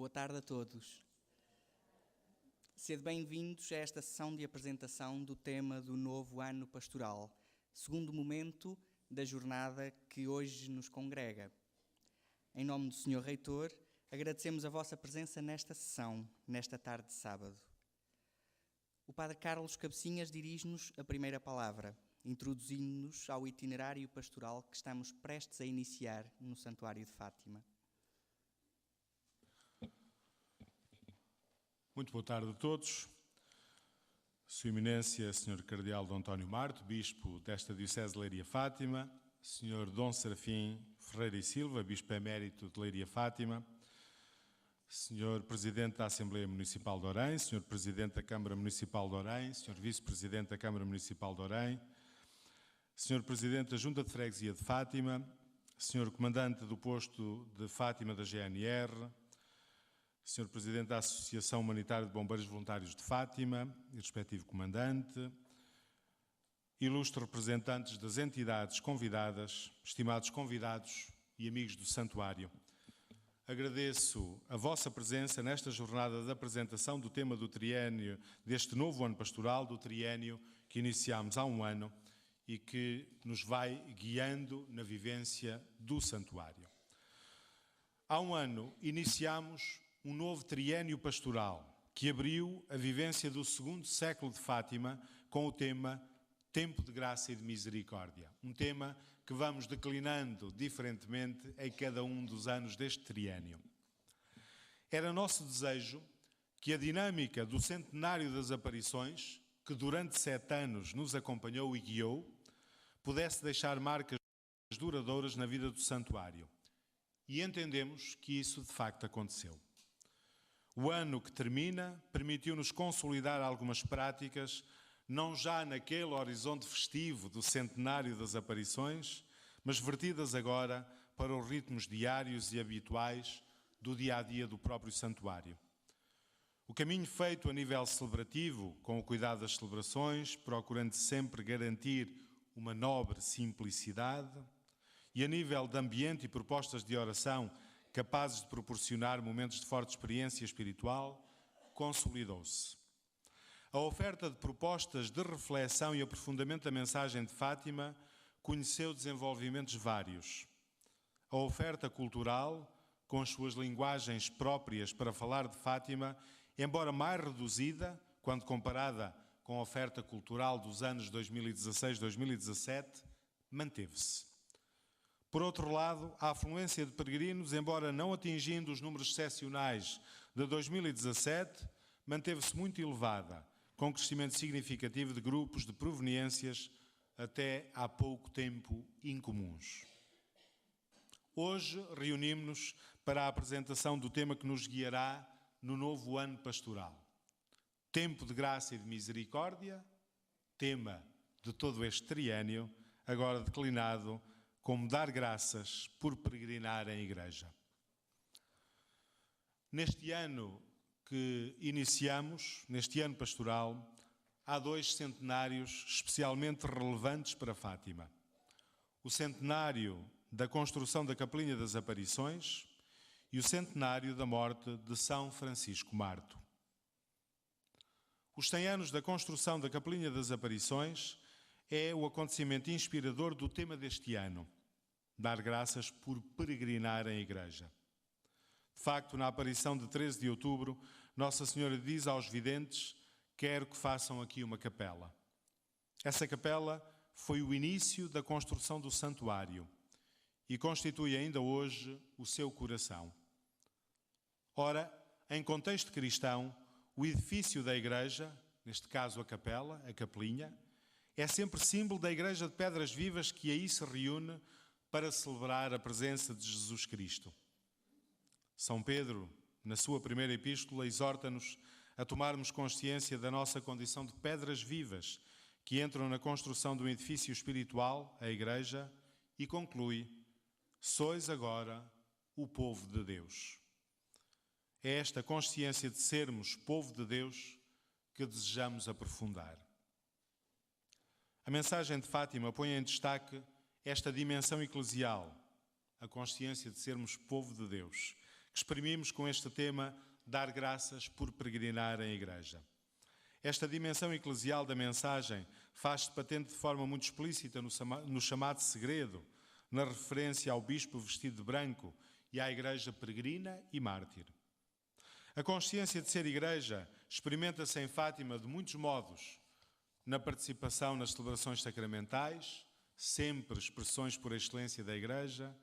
Boa tarde a todos. Sede bem-vindos a esta sessão de apresentação do tema do novo ano pastoral, segundo momento da jornada que hoje nos congrega. Em nome do Sr. Reitor, agradecemos a vossa presença nesta sessão, nesta tarde de sábado. O Padre Carlos Cabecinhas dirige-nos a primeira palavra, introduzindo-nos ao itinerário pastoral que estamos prestes a iniciar no Santuário de Fátima. Muito boa tarde a todos. Sua Eminência, Sr. Cardeal Dom António Marto, Bispo desta Diocese de Leiria-Fátima, Sr. Dom Serafim Ferreira e Silva, Bispo Emérito de Leiria-Fátima, Sr. Presidente da Assembleia Municipal de Orém, Sr. Presidente da Câmara Municipal de Orém, Sr. Vice-Presidente da Câmara Municipal de Orém, Sr. Presidente da Junta de Freguesia de Fátima, Sr. Comandante do Posto de Fátima da GNR, Sr. Presidente da Associação Humanitária de Bombeiros Voluntários de Fátima e respectivo Comandante, ilustres representantes das entidades convidadas, estimados convidados e amigos do Santuário. Agradeço a vossa presença nesta jornada de apresentação do tema do triênio, deste novo ano pastoral, do triênio que iniciámos há um ano e que nos vai guiando na vivência do Santuário. Há um ano iniciámos um novo triênio pastoral que abriu a vivência do segundo século de Fátima com o tema Tempo de Graça e de Misericórdia. Um tema que vamos declinando diferentemente em cada um dos anos deste triênio. Era nosso desejo que a dinâmica do centenário das aparições, que durante 7 anos nos acompanhou e guiou, pudesse deixar marcas duradouras na vida do Santuário. E entendemos que isso de facto aconteceu. O ano que termina permitiu-nos consolidar algumas práticas, não já naquele horizonte festivo do centenário das aparições, mas vertidas agora para os ritmos diários e habituais do dia-a-dia do próprio Santuário. O caminho feito a nível celebrativo, com o cuidado das celebrações, procurando sempre garantir uma nobre simplicidade, e a nível de ambiente e propostas de oração capazes de proporcionar momentos de forte experiência espiritual, consolidou-se. A oferta de propostas de reflexão e aprofundamento da mensagem de Fátima conheceu desenvolvimentos vários. A oferta cultural, com as suas linguagens próprias para falar de Fátima, embora mais reduzida, quando comparada com a oferta cultural dos anos 2016-2017, manteve-se. Por outro lado, a afluência de peregrinos, embora não atingindo os números excepcionais de 2017, manteve-se muito elevada, com crescimento significativo de grupos de proveniências até há pouco tempo incomuns. Hoje reunimos-nos para a apresentação do tema que nos guiará no novo ano pastoral. Tempo de graça e de misericórdia, tema de todo este triênio, agora declinado como dar graças por peregrinar em igreja. Neste ano que iniciamos, neste ano pastoral, há 2 centenários especialmente relevantes para Fátima. O centenário da construção da Capelinha das Aparições e o centenário da morte de São Francisco Marto. Os 100 anos da construção da Capelinha das Aparições é o acontecimento inspirador do tema deste ano, dar graças por peregrinar em igreja. De facto, na aparição de 13 de outubro, Nossa Senhora diz aos videntes: quero que façam aqui uma capela. Essa capela foi o início da construção do santuário e constitui ainda hoje o seu coração. Ora, em contexto cristão, o edifício da igreja, neste caso a capela, a capelinha, é sempre símbolo da igreja de pedras vivas que aí se reúne para celebrar a presença de Jesus Cristo. São Pedro, na sua primeira epístola, exorta-nos a tomarmos consciência da nossa condição de pedras vivas que entram na construção de um edifício espiritual, a igreja, e conclui: sois agora o povo de Deus. É esta consciência de sermos povo de Deus que desejamos aprofundar. A mensagem de Fátima põe em destaque esta dimensão eclesial, a consciência de sermos povo de Deus, que exprimimos com este tema dar graças por peregrinar em igreja. Esta dimensão eclesial da mensagem faz-se patente de forma muito explícita no chamado segredo, na referência ao bispo vestido de branco e à igreja peregrina e mártir. A consciência de ser igreja experimenta-se em Fátima de muitos modos, na participação nas celebrações sacramentais, sempre expressões por excelência da igreja,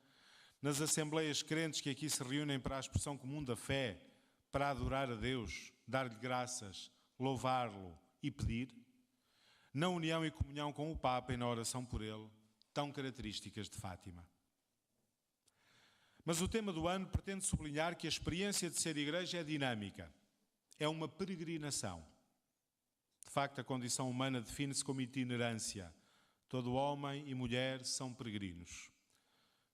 nas assembleias crentes que aqui se reúnem para a expressão comum da fé, para adorar a Deus, dar-lhe graças, louvá-lo e pedir, na união e comunhão com o Papa e na oração por ele, tão características de Fátima. Mas o tema do ano pretende sublinhar que a experiência de ser igreja é dinâmica, é uma peregrinação. De facto, a condição humana define-se como itinerância. Todo homem e mulher são peregrinos.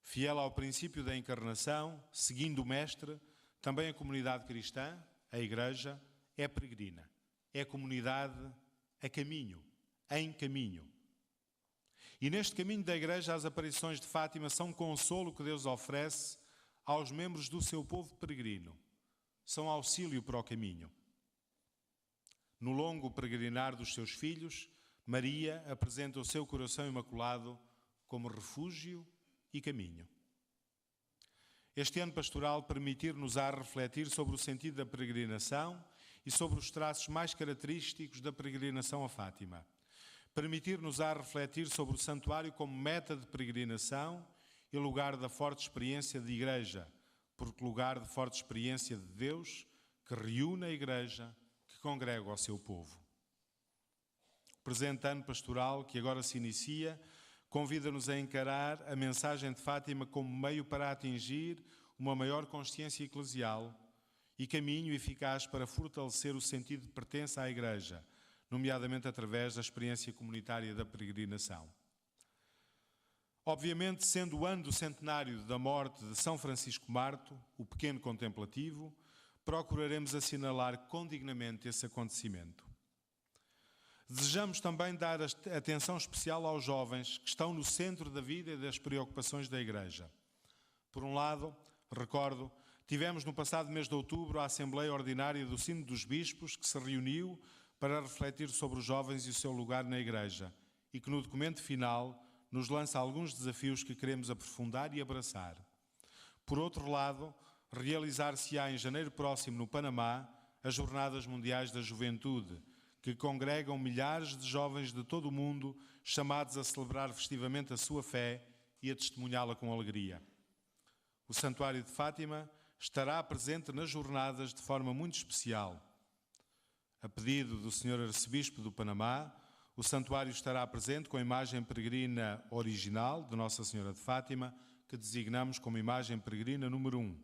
Fiel ao princípio da encarnação, seguindo o Mestre, também a comunidade cristã, a igreja, é peregrina. É comunidade a caminho, em caminho. E neste caminho da igreja, as aparições de Fátima são consolo que Deus oferece aos membros do seu povo peregrino. São auxílio para o caminho. No longo peregrinar dos seus filhos, Maria apresenta o seu coração imaculado como refúgio e caminho. Este ano pastoral permitir-nos-á refletir sobre o sentido da peregrinação e sobre os traços mais característicos da peregrinação a Fátima. Permitir-nos-á refletir sobre o santuário como meta de peregrinação e lugar da forte experiência de igreja, porque lugar de forte experiência de Deus que reúne a igreja, que congrega o seu povo. O presente ano pastoral, que agora se inicia, convida-nos a encarar a mensagem de Fátima como meio para atingir uma maior consciência eclesial e caminho eficaz para fortalecer o sentido de pertença à igreja, nomeadamente através da experiência comunitária da peregrinação. Obviamente, sendo o ano do centenário da morte de São Francisco Marto, o pequeno contemplativo, procuraremos assinalar condignamente esse acontecimento. Desejamos também dar atenção especial aos jovens que estão no centro da vida e das preocupações da Igreja. Por um lado, recordo, tivemos no passado mês de outubro a Assembleia Ordinária do Sínodo dos Bispos, que se reuniu para refletir sobre os jovens e o seu lugar na Igreja e que no documento final nos lança alguns desafios que queremos aprofundar e abraçar. Por outro lado, realizar-se-á em janeiro próximo no Panamá as Jornadas Mundiais da Juventude, que congregam milhares de jovens de todo o mundo chamados a celebrar festivamente a sua fé e a testemunhá-la com alegria. O Santuário de Fátima estará presente nas jornadas de forma muito especial. A pedido do Sr. Arcebispo do Panamá, o santuário estará presente com a imagem peregrina original de Nossa Senhora de Fátima, que designamos como imagem peregrina número 1.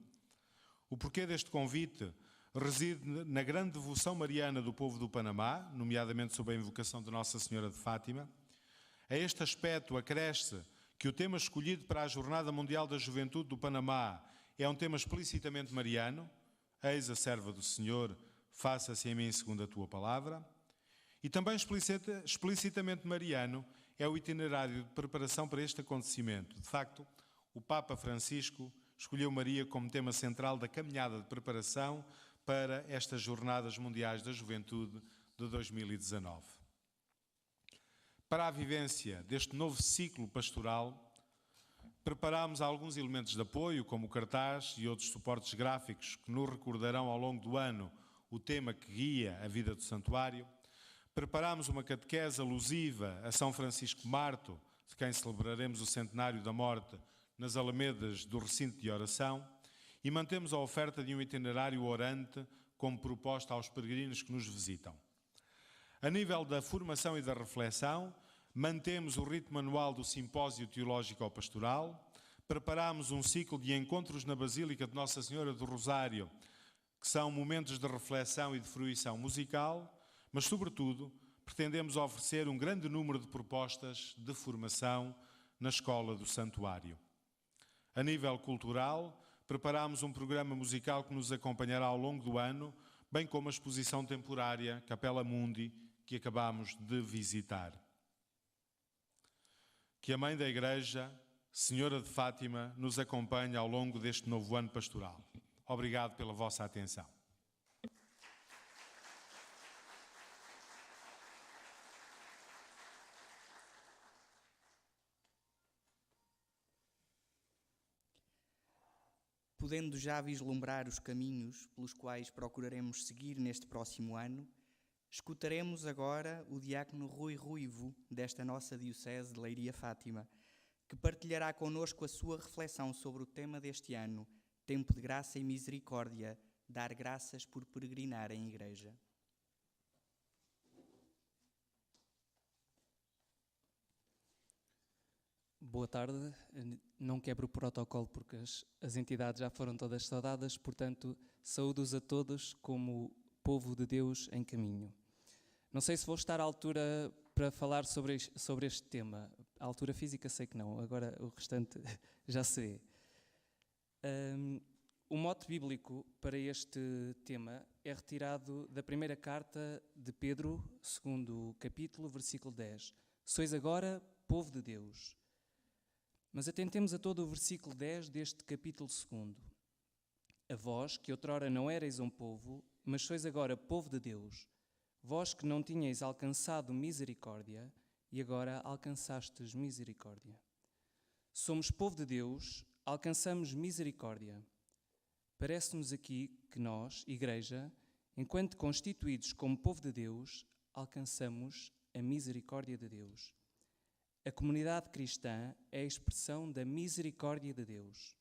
O porquê deste convite reside na grande devoção mariana do povo do Panamá, nomeadamente sob a invocação de Nossa Senhora de Fátima. A este aspecto acresce que o tema escolhido para a Jornada Mundial da Juventude do Panamá é um tema explicitamente mariano, eis a serva do Senhor, faça-se em mim segundo a tua palavra, e também explicitamente mariano é o itinerário de preparação para este acontecimento. De facto, o Papa Francisco escolheu Maria como tema central da caminhada de preparação para estas Jornadas Mundiais da Juventude de 2019. Para a vivência deste novo ciclo pastoral, preparámos alguns elementos de apoio, como o cartaz e outros suportes gráficos que nos recordarão ao longo do ano o tema que guia a vida do santuário. Preparámos uma catequese alusiva a São Francisco Marto, de quem celebraremos o centenário da morte nas alamedas do recinto de oração, e mantemos a oferta de um itinerário orante como proposta aos peregrinos que nos visitam. A nível da formação e da reflexão, mantemos o ritmo anual do Simpósio Teológico Pastoral, preparámos um ciclo de encontros na Basílica de Nossa Senhora do Rosário, que são momentos de reflexão e de fruição musical, mas, sobretudo, pretendemos oferecer um grande número de propostas de formação na Escola do Santuário. A nível cultural, preparámos um programa musical que nos acompanhará ao longo do ano, bem como a exposição temporária Capella Mundi, que acabamos de visitar. Que a Mãe da Igreja, Senhora de Fátima, nos acompanhe ao longo deste novo ano pastoral. Obrigado pela vossa atenção. Podendo já vislumbrar os caminhos pelos quais procuraremos seguir neste próximo ano, escutaremos agora o diácono Rui Ruivo, desta nossa Diocese de Leiria Fátima, que partilhará connosco a sua reflexão sobre o tema deste ano, Tempo de Graça e Misericórdia, dar graças por peregrinar em Igreja. Boa tarde. Não quebro o protocolo porque as entidades já foram todas saudadas, portanto, saúdo-os a todos como povo de Deus em caminho. Não sei se vou estar à altura para falar sobre este tema. A altura física sei que não, agora o restante já se vê. O mote bíblico para este tema é retirado da primeira carta de Pedro, segundo capítulo, versículo 10. Sois agora povo de Deus. Mas atentemos a todo o versículo 10 deste capítulo 2. A vós, que outrora não erais um povo, mas sois agora povo de Deus, vós que não tinhais alcançado misericórdia, e agora alcançastes misericórdia. Somos povo de Deus, alcançamos misericórdia. Parece-nos aqui que nós, Igreja, enquanto constituídos como povo de Deus, alcançamos a misericórdia de Deus. A comunidade cristã é a expressão da misericórdia de Deus.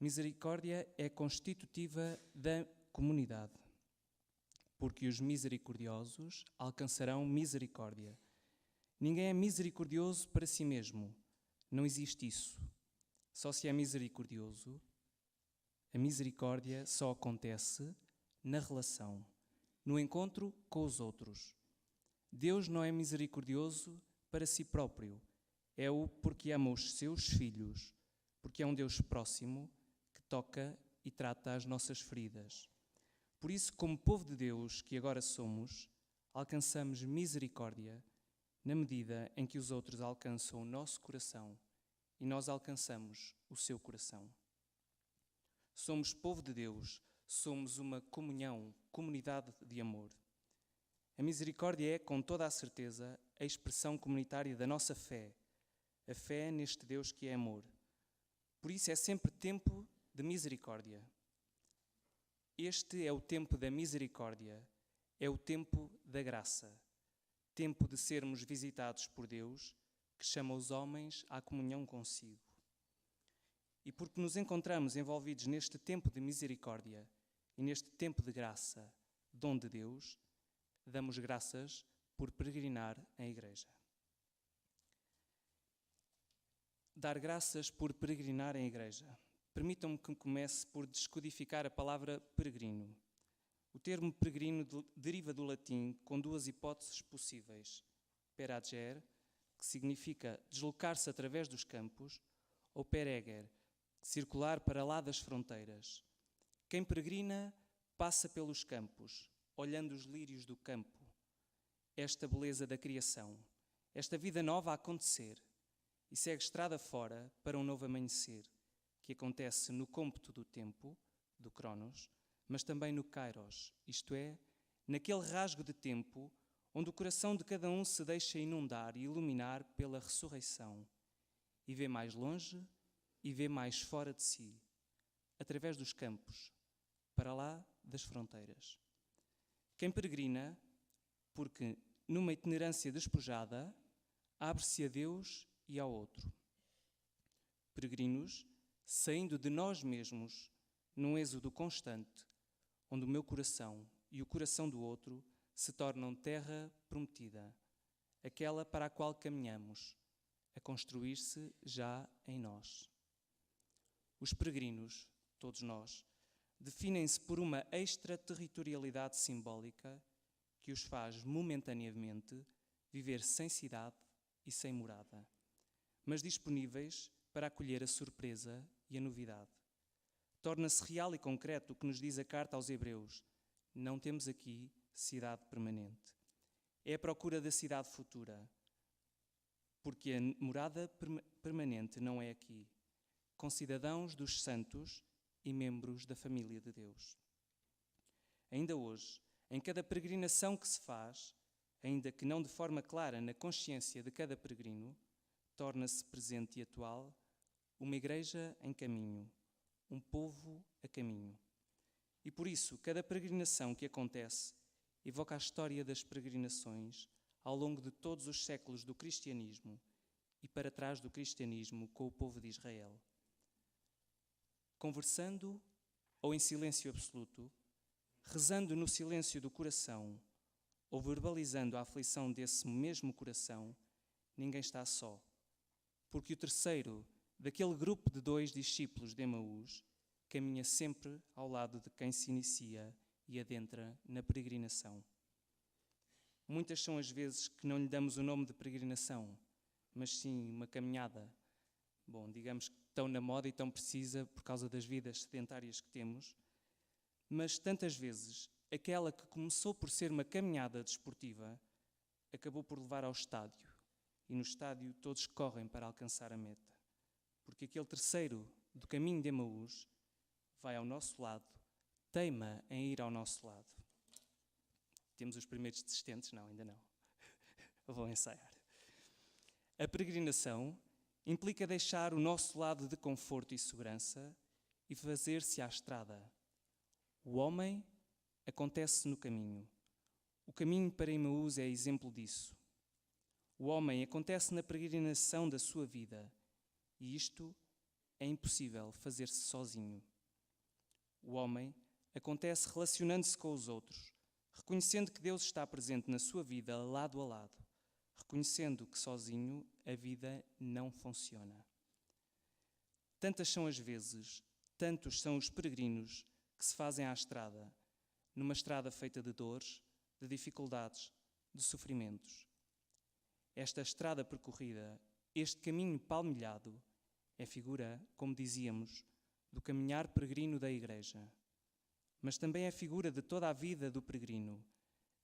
Misericórdia é constitutiva da comunidade, porque os misericordiosos alcançarão misericórdia. Ninguém é misericordioso para si mesmo. Não existe isso. Só se é misericordioso, a misericórdia só acontece na relação, no encontro com os outros. Deus não é misericordioso para si próprio, é-o porque ama os seus filhos, porque é um Deus próximo que toca e trata as nossas feridas. Por isso, como povo de Deus que agora somos, alcançamos misericórdia na medida em que os outros alcançam o nosso coração e nós alcançamos o seu coração. Somos povo de Deus, somos uma comunidade de amor. A misericórdia é, com toda a certeza, a expressão comunitária da nossa fé, a fé neste Deus que é amor. Por isso é sempre tempo de misericórdia. Este é o tempo da misericórdia, é o tempo da graça, tempo de sermos visitados por Deus, que chama os homens à comunhão consigo. E porque nos encontramos envolvidos neste tempo de misericórdia e neste tempo de graça, dom de Deus, damos graças por peregrinar em Igreja. Dar graças por peregrinar em Igreja. Permitam-me que comece por descodificar a palavra peregrino. O termo peregrino deriva do latim com duas hipóteses possíveis. Perager, que significa deslocar-se através dos campos, ou pereger, circular para lá das fronteiras. Quem peregrina passa pelos campos, olhando os lírios do campo, esta beleza da criação, esta vida nova a acontecer, e segue estrada fora para um novo amanhecer, que acontece no cômputo do tempo, do Cronos, mas também no Kairos, isto é, naquele rasgo de tempo onde o coração de cada um se deixa inundar e iluminar pela ressurreição, e vê mais longe e vê mais fora de si, através dos campos, para lá das fronteiras. Quem peregrina, porque numa itinerância despojada, abre-se a Deus e ao outro. Peregrinos, saindo de nós mesmos, num êxodo constante, onde o meu coração e o coração do outro se tornam terra prometida, aquela para a qual caminhamos, a construir-se já em nós. Os peregrinos, todos nós, definem-se por uma extraterritorialidade simbólica que os faz momentaneamente viver sem cidade e sem morada, mas disponíveis para acolher a surpresa e a novidade. Torna-se real e concreto o que nos diz a carta aos Hebreus: não temos aqui cidade permanente. É a procura da cidade futura, porque a morada permanente não é aqui. Concidadãos dos santos e membros da família de Deus. Ainda hoje, em cada peregrinação que se faz, ainda que não de forma clara na consciência de cada peregrino, torna-se presente e atual uma igreja em caminho, um povo a caminho. E por isso, cada peregrinação que acontece evoca a história das peregrinações ao longo de todos os séculos do cristianismo e para trás do cristianismo com o povo de Israel. Conversando ou em silêncio absoluto, rezando no silêncio do coração ou verbalizando a aflição desse mesmo coração, ninguém está só, porque o terceiro daquele grupo de 2 discípulos de Emaús caminha sempre ao lado de quem se inicia e adentra na peregrinação. Muitas são as vezes que não lhe damos o nome de peregrinação, mas sim uma caminhada. Bom, digamos que tão na moda e tão precisa por causa das vidas sedentárias que temos, mas tantas vezes aquela que começou por ser uma caminhada desportiva acabou por levar ao estádio, e no estádio todos correm para alcançar a meta, porque aquele terceiro do caminho de Emaús vai ao nosso lado, teima em ir ao nosso lado. Temos os primeiros desistentes? Não, ainda não. Vou ensaiar. A peregrinação implica deixar o nosso lado de conforto e segurança e fazer-se à estrada. O homem acontece no caminho. O caminho para Emaús é exemplo disso. O homem acontece na peregrinação da sua vida e isto é impossível fazer-se sozinho. O homem acontece relacionando-se com os outros, reconhecendo que Deus está presente na sua vida lado a lado, reconhecendo que sozinho a vida não funciona. Tantas são as vezes, tantos são os peregrinos que se fazem à estrada, numa estrada feita de dores, de dificuldades, de sofrimentos. Esta estrada percorrida, este caminho palmilhado, é figura, como dizíamos, do caminhar peregrino da Igreja. Mas também é figura de toda a vida do peregrino,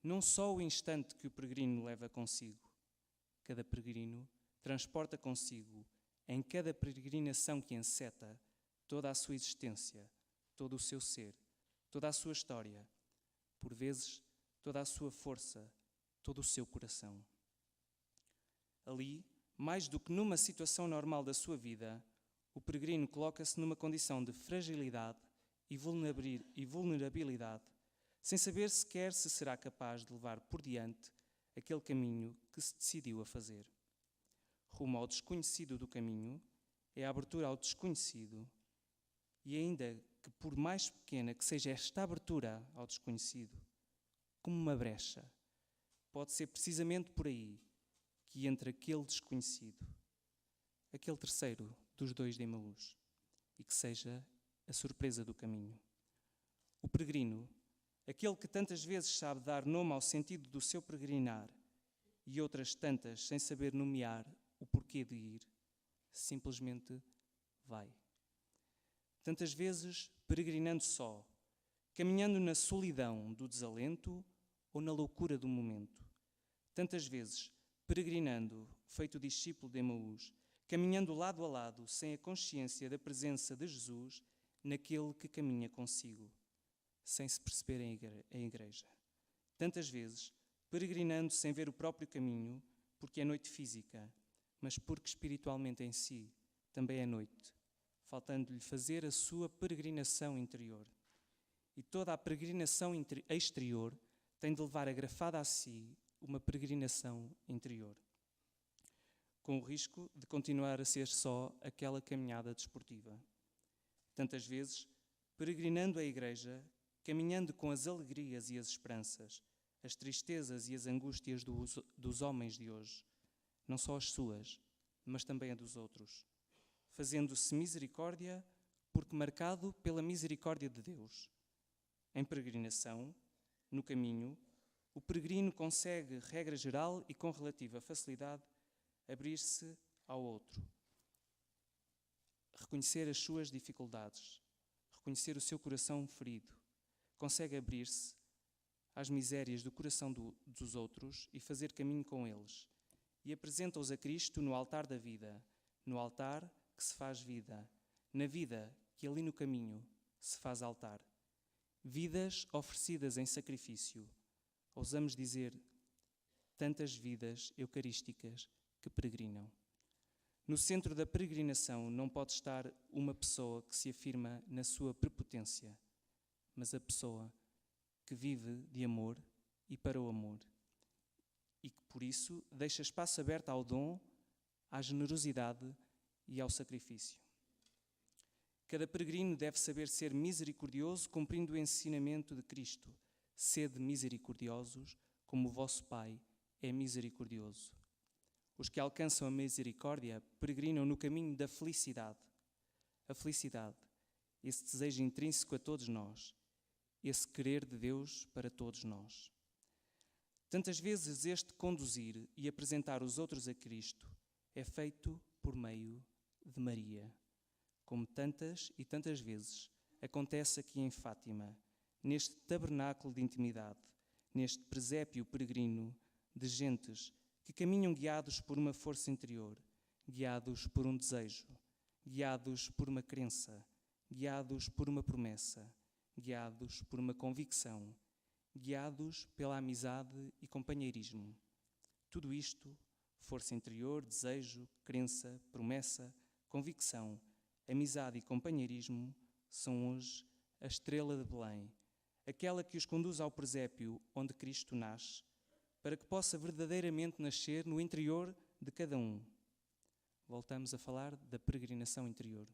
não só o instante que o peregrino leva consigo. Cada peregrino transporta consigo, em cada peregrinação que enceta, toda a sua existência, todo o seu ser, toda a sua história, por vezes toda a sua força, todo o seu coração. Ali, mais do que numa situação normal da sua vida, o peregrino coloca-se numa condição de fragilidade e vulnerabilidade, sem saber sequer se será capaz de levar por diante aquele caminho que se decidiu a fazer. Rumo ao desconhecido do caminho é a abertura ao desconhecido, e ainda que por mais pequena que seja esta abertura ao desconhecido, como uma brecha, pode ser precisamente por aí que entra aquele desconhecido, aquele terceiro dos 2 de Emaús, e que seja a surpresa do caminho. O peregrino, aquele que tantas vezes sabe dar nome ao sentido do seu peregrinar e outras tantas sem saber nomear o porquê de ir, simplesmente vai. Tantas vezes peregrinando só, caminhando na solidão do desalento ou na loucura do momento. Tantas vezes peregrinando, feito discípulo de Emaús, caminhando lado a lado, sem a consciência da presença de Jesus naquele que caminha consigo, sem se perceber em igreja. Tantas vezes peregrinando sem ver o próprio caminho, porque é noite física, mas porque espiritualmente em si também é noite, faltando-lhe fazer a sua peregrinação interior. E toda a peregrinação exterior tem de levar agrafada a si uma peregrinação interior, com o risco de continuar a ser só aquela caminhada desportiva. Tantas vezes, peregrinando a Igreja, caminhando com as alegrias e as esperanças, as tristezas e as angústias dos homens de hoje, não só as suas, mas também a dos outros, fazendo-se misericórdia, porque marcado pela misericórdia de Deus. Em peregrinação, no caminho, o peregrino consegue, regra geral e com relativa facilidade, abrir-se ao outro, reconhecer as suas dificuldades, reconhecer o seu coração ferido, consegue abrir-se às misérias do coração dos outros e fazer caminho com eles, e apresenta-os a Cristo no altar da vida, no altar que se faz vida, na vida que ali no caminho se faz altar. Vidas oferecidas em sacrifício. Ousamos dizer, tantas vidas eucarísticas que peregrinam. No centro da peregrinação não pode estar uma pessoa que se afirma na sua prepotência, mas a pessoa que vive de amor e para o amor, e que por isso deixa espaço aberto ao dom, à generosidade e ao sacrifício. Cada peregrino deve saber ser misericordioso, cumprindo o ensinamento de Cristo. Sede misericordiosos, como o vosso Pai é misericordioso. Os que alcançam a misericórdia peregrinam no caminho da felicidade. A felicidade, esse desejo intrínseco a todos nós, esse querer de Deus para todos nós. Tantas vezes este conduzir e apresentar os outros a Cristo é feito por meio de Maria, como tantas e tantas vezes acontece aqui em Fátima, neste tabernáculo de intimidade, neste presépio peregrino de gentes que caminham guiados por uma força interior, guiados por um desejo, guiados por uma crença, guiados por uma promessa, guiados por uma convicção, guiados pela amizade e companheirismo. Tudo isto, força interior, desejo, crença, promessa, convicção, amizade e companheirismo, são hoje a estrela de Belém, aquela que os conduz ao presépio onde Cristo nasce, para que possa verdadeiramente nascer no interior de cada um. Voltamos a falar da peregrinação interior.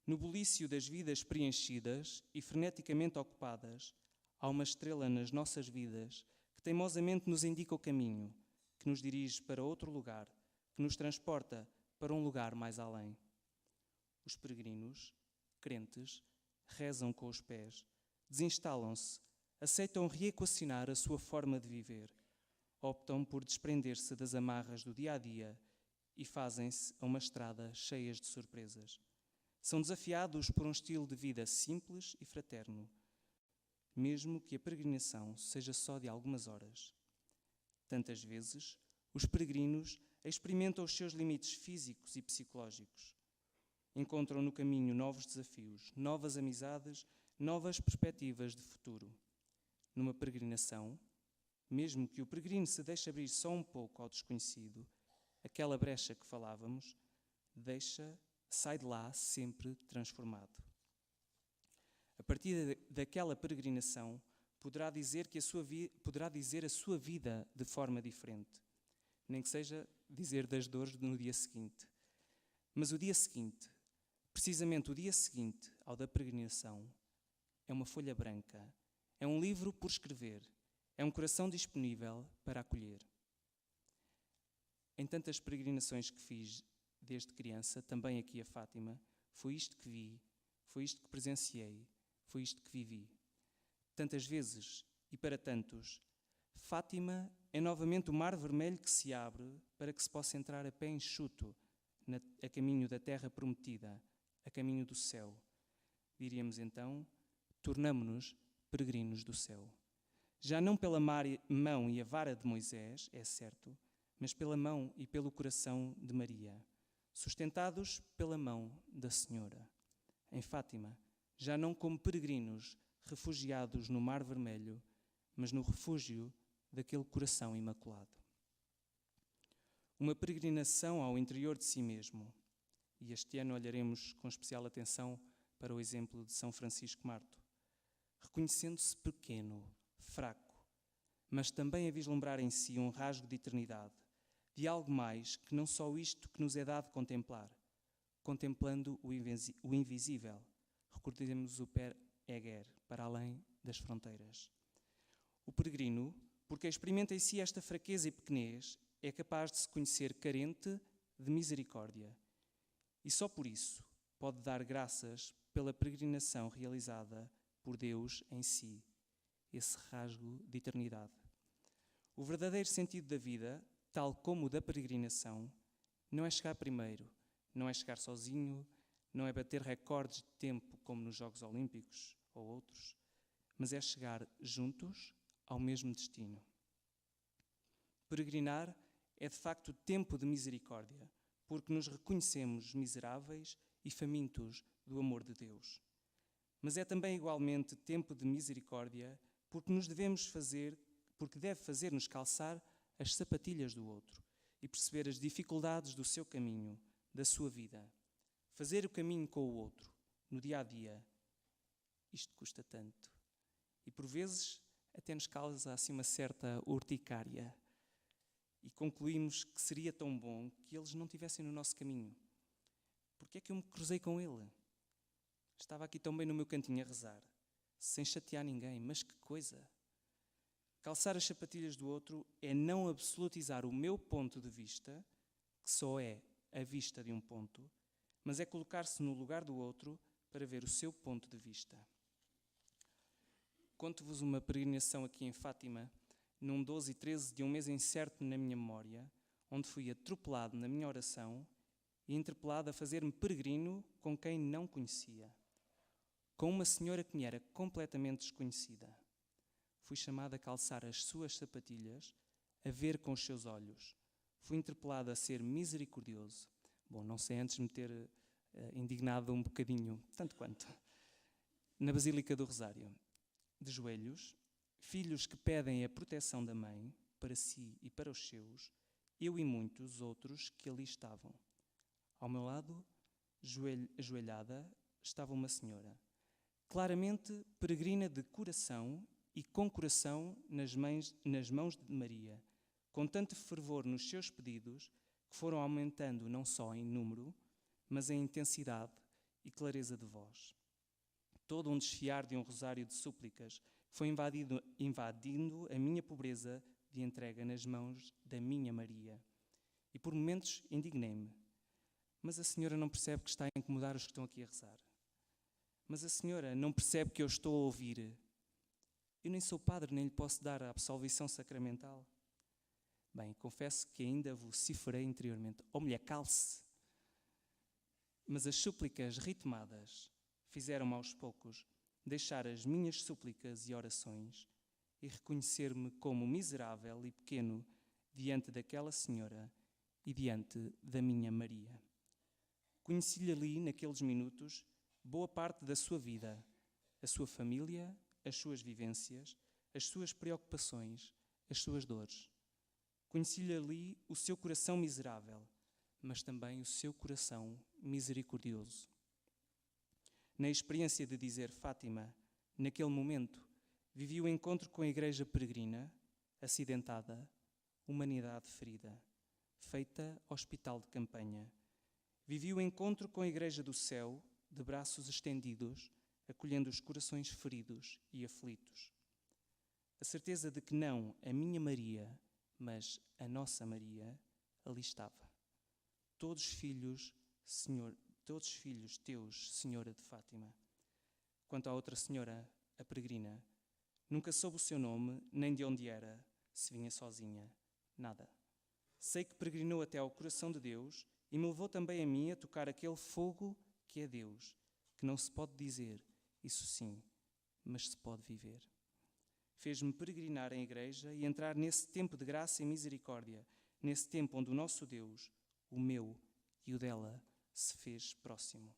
No bulício das vidas preenchidas e freneticamente ocupadas, há uma estrela nas nossas vidas que teimosamente nos indica o caminho, que nos dirige para outro lugar, que nos transporta para um lugar mais além. Os peregrinos, crentes, rezam com os pés, desinstalam-se, aceitam reequacionar a sua forma de viver, optam por desprender-se das amarras do dia-a-dia e fazem-se a uma estrada cheia de surpresas. São desafiados por um estilo de vida simples e fraterno, mesmo que a peregrinação seja só de algumas horas. Tantas vezes, os peregrinos experimentam os seus limites físicos e psicológicos. Encontram no caminho novos desafios, novas amizades, novas perspectivas de futuro. Numa peregrinação, mesmo que o peregrino se deixe abrir só um pouco ao desconhecido, aquela brecha que falávamos, sai de lá sempre transformado. A partir daquela peregrinação, poderá dizer a sua vida de forma diferente, nem que seja dizer das dores no dia seguinte. Mas o dia seguinte, precisamente o dia seguinte ao da peregrinação, é uma folha branca, é um livro por escrever, é um coração disponível para acolher. Em tantas peregrinações que fiz desde criança, também aqui a Fátima, foi isto que vi, foi isto que presenciei, foi isto que vivi. Tantas vezes e para tantos, Fátima é novamente o mar vermelho que se abre para que se possa entrar a pé enxuto a caminho da terra prometida, a caminho do céu. Diríamos então, tornamo-nos peregrinos do céu. Já não pela mão e a vara de Moisés, é certo, mas pela mão e pelo coração de Maria, sustentados pela mão da Senhora. Em Fátima, já não como peregrinos refugiados no Mar Vermelho, mas no refúgio daquele coração imaculado. Uma peregrinação ao interior de si mesmo. E este ano olharemos com especial atenção para o exemplo de São Francisco Marto. Reconhecendo-se pequeno, fraco, mas também a vislumbrar em si um rasgo de eternidade, de algo mais que não só isto que nos é dado contemplar, contemplando o invisível. Recordemos o Père Heger, para além das fronteiras. O peregrino, porque experimenta em si esta fraqueza e pequenez, é capaz de se conhecer carente de misericórdia. E só por isso pode dar graças pela peregrinação realizada por Deus em si, esse rasgo de eternidade. O verdadeiro sentido da vida, tal como o da peregrinação, não é chegar primeiro, não é chegar sozinho, não é bater recordes de tempo como nos Jogos Olímpicos ou outros, mas é chegar juntos ao mesmo destino. Peregrinar é de facto tempo de misericórdia, porque nos reconhecemos miseráveis e famintos do amor de Deus. Mas é também igualmente tempo de misericórdia, porque deve fazer-nos calçar as sapatilhas do outro e perceber as dificuldades do seu caminho, da sua vida. Fazer o caminho com o outro, no dia a dia, isto custa tanto. E por vezes até nos causa assim uma certa urticária. E concluímos que seria tão bom que eles não estivessem no nosso caminho. Porque é que eu me cruzei com ele? Estava aqui tão bem no meu cantinho a rezar, sem chatear ninguém, mas que coisa! Calçar as sapatilhas do outro é não absolutizar o meu ponto de vista, que só é a vista de um ponto, mas é colocar-se no lugar do outro para ver o seu ponto de vista. Conto-vos uma peregrinação aqui em Fátima, num 12 e 13 de um mês incerto na minha memória, onde fui atropelado na minha oração e interpelado a fazer-me peregrino com quem não conhecia, com uma senhora que me era completamente desconhecida. Fui chamado a calçar as suas sapatilhas, a ver com os seus olhos. Fui interpelado a ser misericordioso. Bom, não sei antes me ter indignado um bocadinho, tanto quanto. Na Basílica do Rosário, de joelhos, filhos que pedem a proteção da mãe, para si e para os seus, eu e muitos outros que ali estavam. Ao meu lado, ajoelhada, estava uma senhora, claramente peregrina de coração e com coração nas mãos de Maria, com tanto fervor nos seus pedidos, que foram aumentando não só em número, mas em intensidade e clareza de voz. Todo um desfiar de um rosário de súplicas foi invadindo a minha pobreza de entrega nas mãos da minha Maria. E por momentos indignei-me. Mas a senhora não percebe que está a incomodar os que estão aqui a rezar. Mas a senhora não percebe que eu estou a ouvir. Eu nem sou padre, nem lhe posso dar a absolvição sacramental. Bem, confesso que ainda vociferei interiormente. Oh, mulher, calce! Mas as súplicas ritmadas fizeram-me aos poucos deixar as minhas súplicas e orações e reconhecer-me como miserável e pequeno diante daquela senhora e diante da minha Maria. Conheci-lhe ali, naqueles minutos, boa parte da sua vida, a sua família, as suas vivências, as suas preocupações, as suas dores. Conheci-lhe ali o seu coração miserável, mas também o seu coração misericordioso. Na experiência de dizer Fátima, naquele momento, vivi o encontro com a Igreja peregrina, acidentada, humanidade ferida, feita hospital de campanha. Vivi o encontro com a Igreja do céu, de braços estendidos, acolhendo os corações feridos e aflitos. A certeza de que não a minha Maria, mas a nossa Maria, ali estava. Todos filhos teus, Senhora de Fátima. Quanto à outra senhora, a peregrina, nunca soube o seu nome, nem de onde era, se vinha sozinha, nada. Sei que peregrinou até ao coração de Deus e me levou também a mim a tocar aquele fogo que é Deus, que não se pode dizer, isso sim, mas se pode viver. Fez-me peregrinar em igreja e entrar nesse tempo de graça e misericórdia, nesse tempo onde o nosso Deus, o meu e o dela, se fez próximo.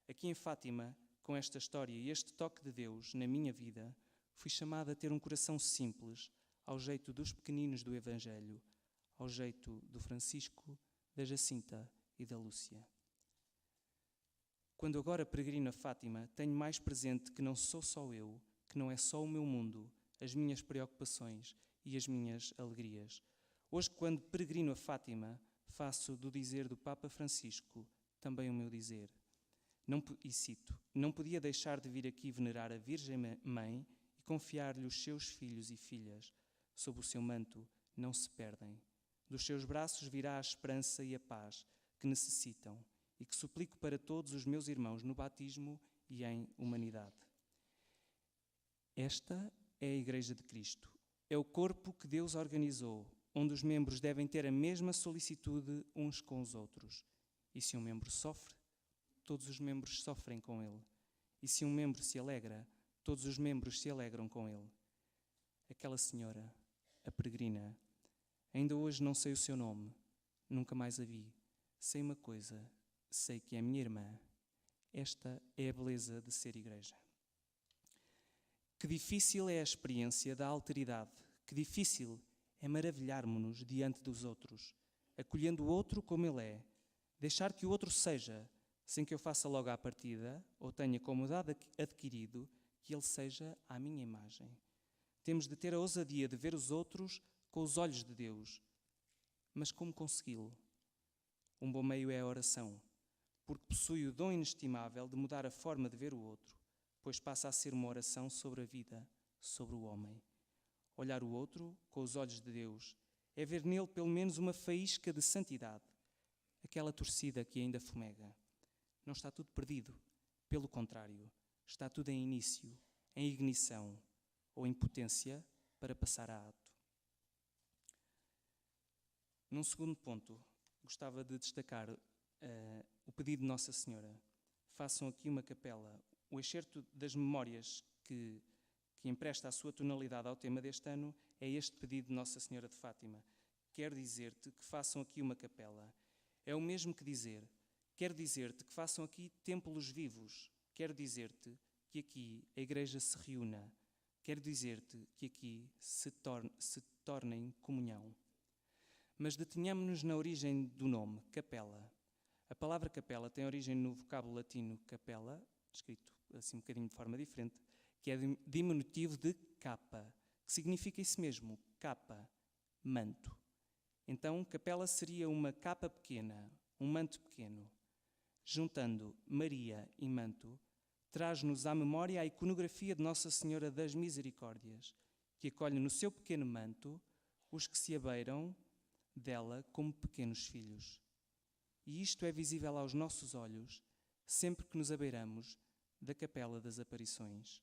Aqui em Fátima, com esta história e este toque de Deus na minha vida, fui chamada a ter um coração simples, ao jeito dos pequeninos do Evangelho, ao jeito do Francisco, da Jacinta e da Lúcia. Quando agora peregrino a Fátima, tenho mais presente que não sou só eu, que não é só o meu mundo, as minhas preocupações e as minhas alegrias. Hoje, quando peregrino a Fátima, faço do dizer do Papa Francisco também o meu dizer. E cito, não podia deixar de vir aqui venerar a Virgem Mãe e confiar-lhe os seus filhos e filhas. Sob o seu manto não se perdem. Dos seus braços virá a esperança e a paz que necessitam e que suplico para todos os meus irmãos no batismo e em humanidade. Esta é a Igreja de Cristo. É o corpo que Deus organizou, onde os membros devem ter a mesma solicitude uns com os outros. E se um membro sofre, todos os membros sofrem com ele. E se um membro se alegra, todos os membros se alegram com ele. Aquela senhora, a peregrina, ainda hoje não sei o seu nome, nunca mais a vi. Sei uma coisa, sei que é minha irmã, Esta é a beleza de ser igreja. Que difícil é a experiência da alteridade, que difícil é maravilharmos-nos diante dos outros, acolhendo o outro como ele é, deixar que o outro seja, sem que eu faça logo à partida, ou tenha como dado adquirido, que ele seja à minha imagem. Temos de ter a ousadia de ver os outros com os olhos de Deus. Mas como consegui-lo? Um bom meio é a oração, porque possui o dom inestimável de mudar a forma de ver o outro, pois passa a ser uma oração sobre a vida, sobre o homem. Olhar o outro com os olhos de Deus é ver nele pelo menos uma faísca de santidade, aquela torcida que ainda fumega. Não está tudo perdido, pelo contrário, está tudo em início, em ignição ou em potência para passar a ato. Num segundo ponto, gostava de destacar o pedido de Nossa Senhora. Façam aqui uma capela. O excerto das memórias que empresta a sua tonalidade ao tema deste ano é este pedido de Nossa Senhora de Fátima. Quero dizer-te que façam aqui uma capela. É o mesmo que dizer, quero dizer-te que façam aqui templos vivos. Quero dizer-te que aqui a Igreja se reúna. Quero dizer-te que aqui se tornem comunhão. Mas detenhamos-nos na origem do nome, capela. A palavra capela tem origem no vocábulo latino capella, escrito assim um bocadinho de forma diferente, que é diminutivo de capa, que significa isso mesmo, capa, manto. Então, capela seria uma capa pequena, um manto pequeno. Juntando Maria e manto, traz-nos à memória a iconografia de Nossa Senhora das Misericórdias, que acolhe no seu pequeno manto os que se abeiram dela como pequenos filhos. E isto é visível aos nossos olhos sempre que nos abeiramos da Capela das Aparições.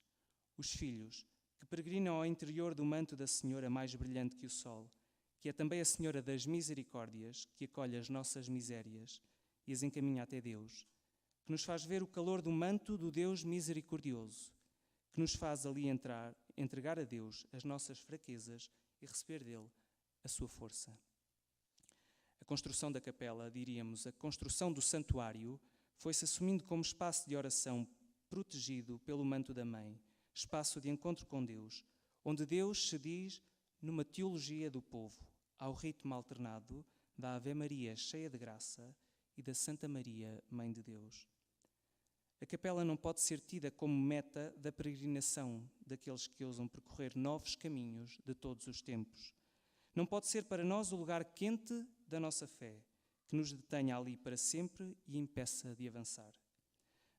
Os filhos que peregrinam ao interior do manto da Senhora mais brilhante que o sol, que é também a Senhora das Misericórdias, que acolhe as nossas misérias e as encaminha até Deus, que nos faz ver o calor do manto do Deus misericordioso, que nos faz ali entregar a Deus as nossas fraquezas e receber dele a sua força. A construção da capela, diríamos, a construção do santuário, foi-se assumindo como espaço de oração protegido pelo manto da Mãe, espaço de encontro com Deus, onde Deus se diz numa teologia do povo, ao ritmo alternado da Ave Maria cheia de graça e da Santa Maria, Mãe de Deus. A capela não pode ser tida como meta da peregrinação daqueles que ousam percorrer novos caminhos de todos os tempos. Não pode ser para nós o lugar quente da nossa fé, que nos detenha ali para sempre e impeça de avançar.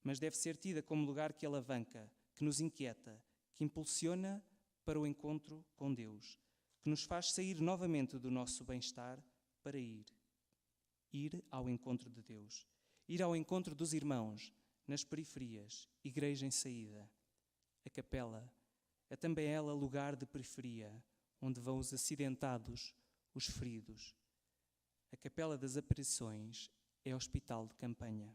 Mas deve ser tida como lugar que alavanca, que nos inquieta, que impulsiona para o encontro com Deus, que nos faz sair novamente do nosso bem-estar para ir ao encontro de Deus, ir ao encontro dos irmãos, nas periferias, igreja em saída. A capela é também ela lugar de periferia, onde vão os acidentados, os feridos. A Capela das Aparições é hospital de campanha.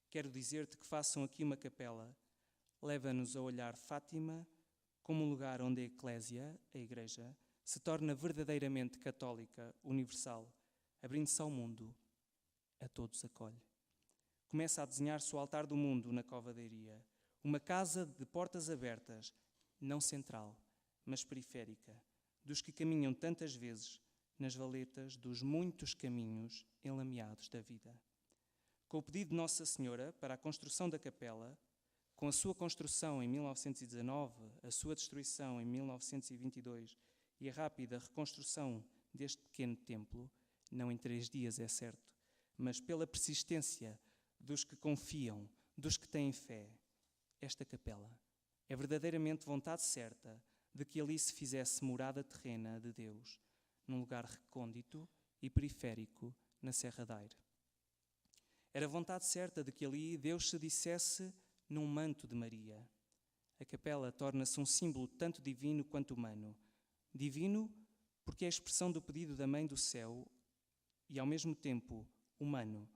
Quero dizer-te que façam aqui uma capela, leva-nos a olhar Fátima como um lugar onde a Eclésia, a Igreja, se torna verdadeiramente católica, universal, abrindo-se ao mundo, a todos acolhe. Começa a desenhar-se o altar do mundo na Cova da Iria, uma casa de portas abertas, não central, mas periférica, dos que caminham tantas vezes nas valetas dos muitos caminhos enlameados da vida. Com o pedido de Nossa Senhora para a construção da capela, com a sua construção em 1919, a sua destruição em 1922 e a rápida reconstrução deste pequeno templo, não em 3 dias é certo, mas pela persistência dos que confiam, dos que têm fé, esta capela é verdadeiramente vontade certa de que ali se fizesse morada terrena de Deus, num lugar recôndito e periférico na Serra da Aire. Era vontade certa de que ali Deus se dissesse num manto de Maria. A capela torna-se um símbolo tanto divino quanto humano. Divino porque é a expressão do pedido da Mãe do Céu e, ao mesmo tempo, humano,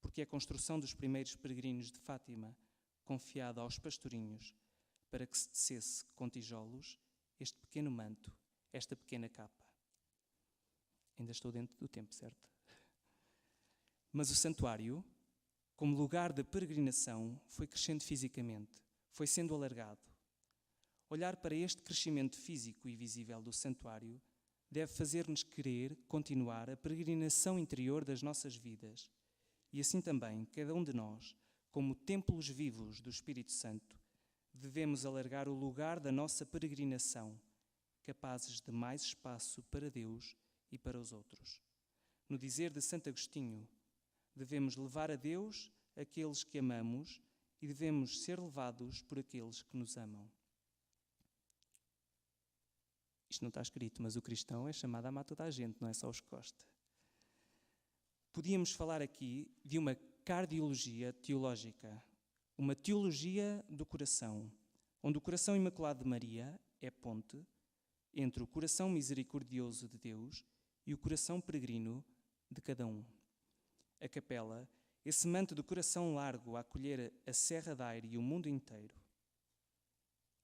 porque é a construção dos primeiros peregrinos de Fátima, confiada aos pastorinhos, para que se tecesse com tijolos este pequeno manto, esta pequena capa. Ainda estou dentro do tempo, certo? Mas o santuário como lugar de peregrinação, foi crescendo fisicamente, foi sendo alargado. Olhar para este crescimento físico e visível do santuário deve fazer-nos querer continuar a peregrinação interior das nossas vidas. E assim também, cada um de nós, como templos vivos do Espírito Santo, devemos alargar o lugar da nossa peregrinação, capazes de mais espaço para Deus e para os outros. No dizer de Santo Agostinho, devemos levar a Deus aqueles que amamos e devemos ser levados por aqueles que nos amam. Isto não está escrito, mas o cristão é chamado a amar toda a gente, não é só os que gosta. Podíamos falar aqui de uma cardiologia teológica, uma teologia do coração, onde o coração imaculado de Maria é ponte entre o coração misericordioso de Deus e o coração peregrino de cada um. A capela, esse manto do coração largo a acolher a Serra da Aire e o mundo inteiro.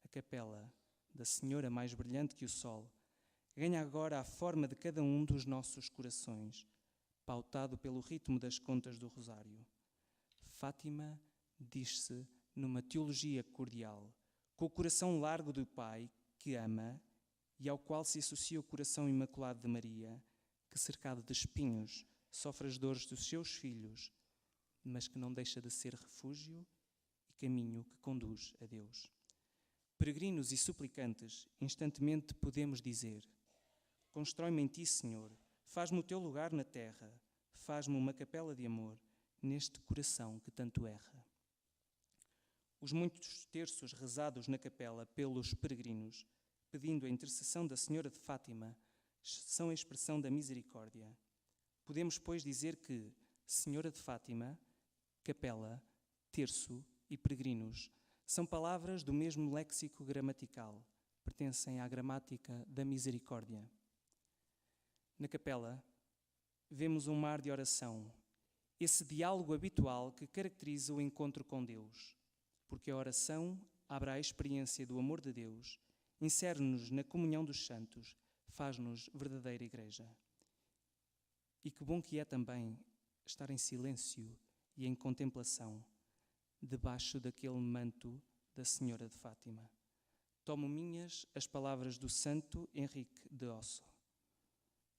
A capela da Senhora mais brilhante que o sol, ganha agora a forma de cada um dos nossos corações, pautado pelo ritmo das contas do rosário. Fátima diz-se numa teologia cordial, com o coração largo do Pai que ama e ao qual se associa o coração imaculado de Maria, que cercado de espinhos sofre as dores dos seus filhos, mas que não deixa de ser refúgio e caminho que conduz a Deus. Peregrinos e suplicantes, instantemente podemos dizer: constrói-me em ti, Senhor, faz-me o teu lugar na terra, faz-me uma capela de amor neste coração que tanto erra. Os muitos terços rezados na capela pelos peregrinos, pedindo a intercessão da Senhora de Fátima, são a expressão da misericórdia. Podemos, pois, dizer que Senhora de Fátima, capela, terço e peregrinos são palavras do mesmo léxico gramatical, pertencem à gramática da misericórdia. Na capela, vemos um mar de oração, esse diálogo habitual que caracteriza o encontro com Deus, porque a oração abre à experiência do amor de Deus, insere-nos na comunhão dos santos, faz-nos verdadeira igreja. E que bom que é também estar em silêncio e em contemplação, debaixo daquele manto da Senhora de Fátima. Tomo minhas as palavras do santo Henrique de Osso.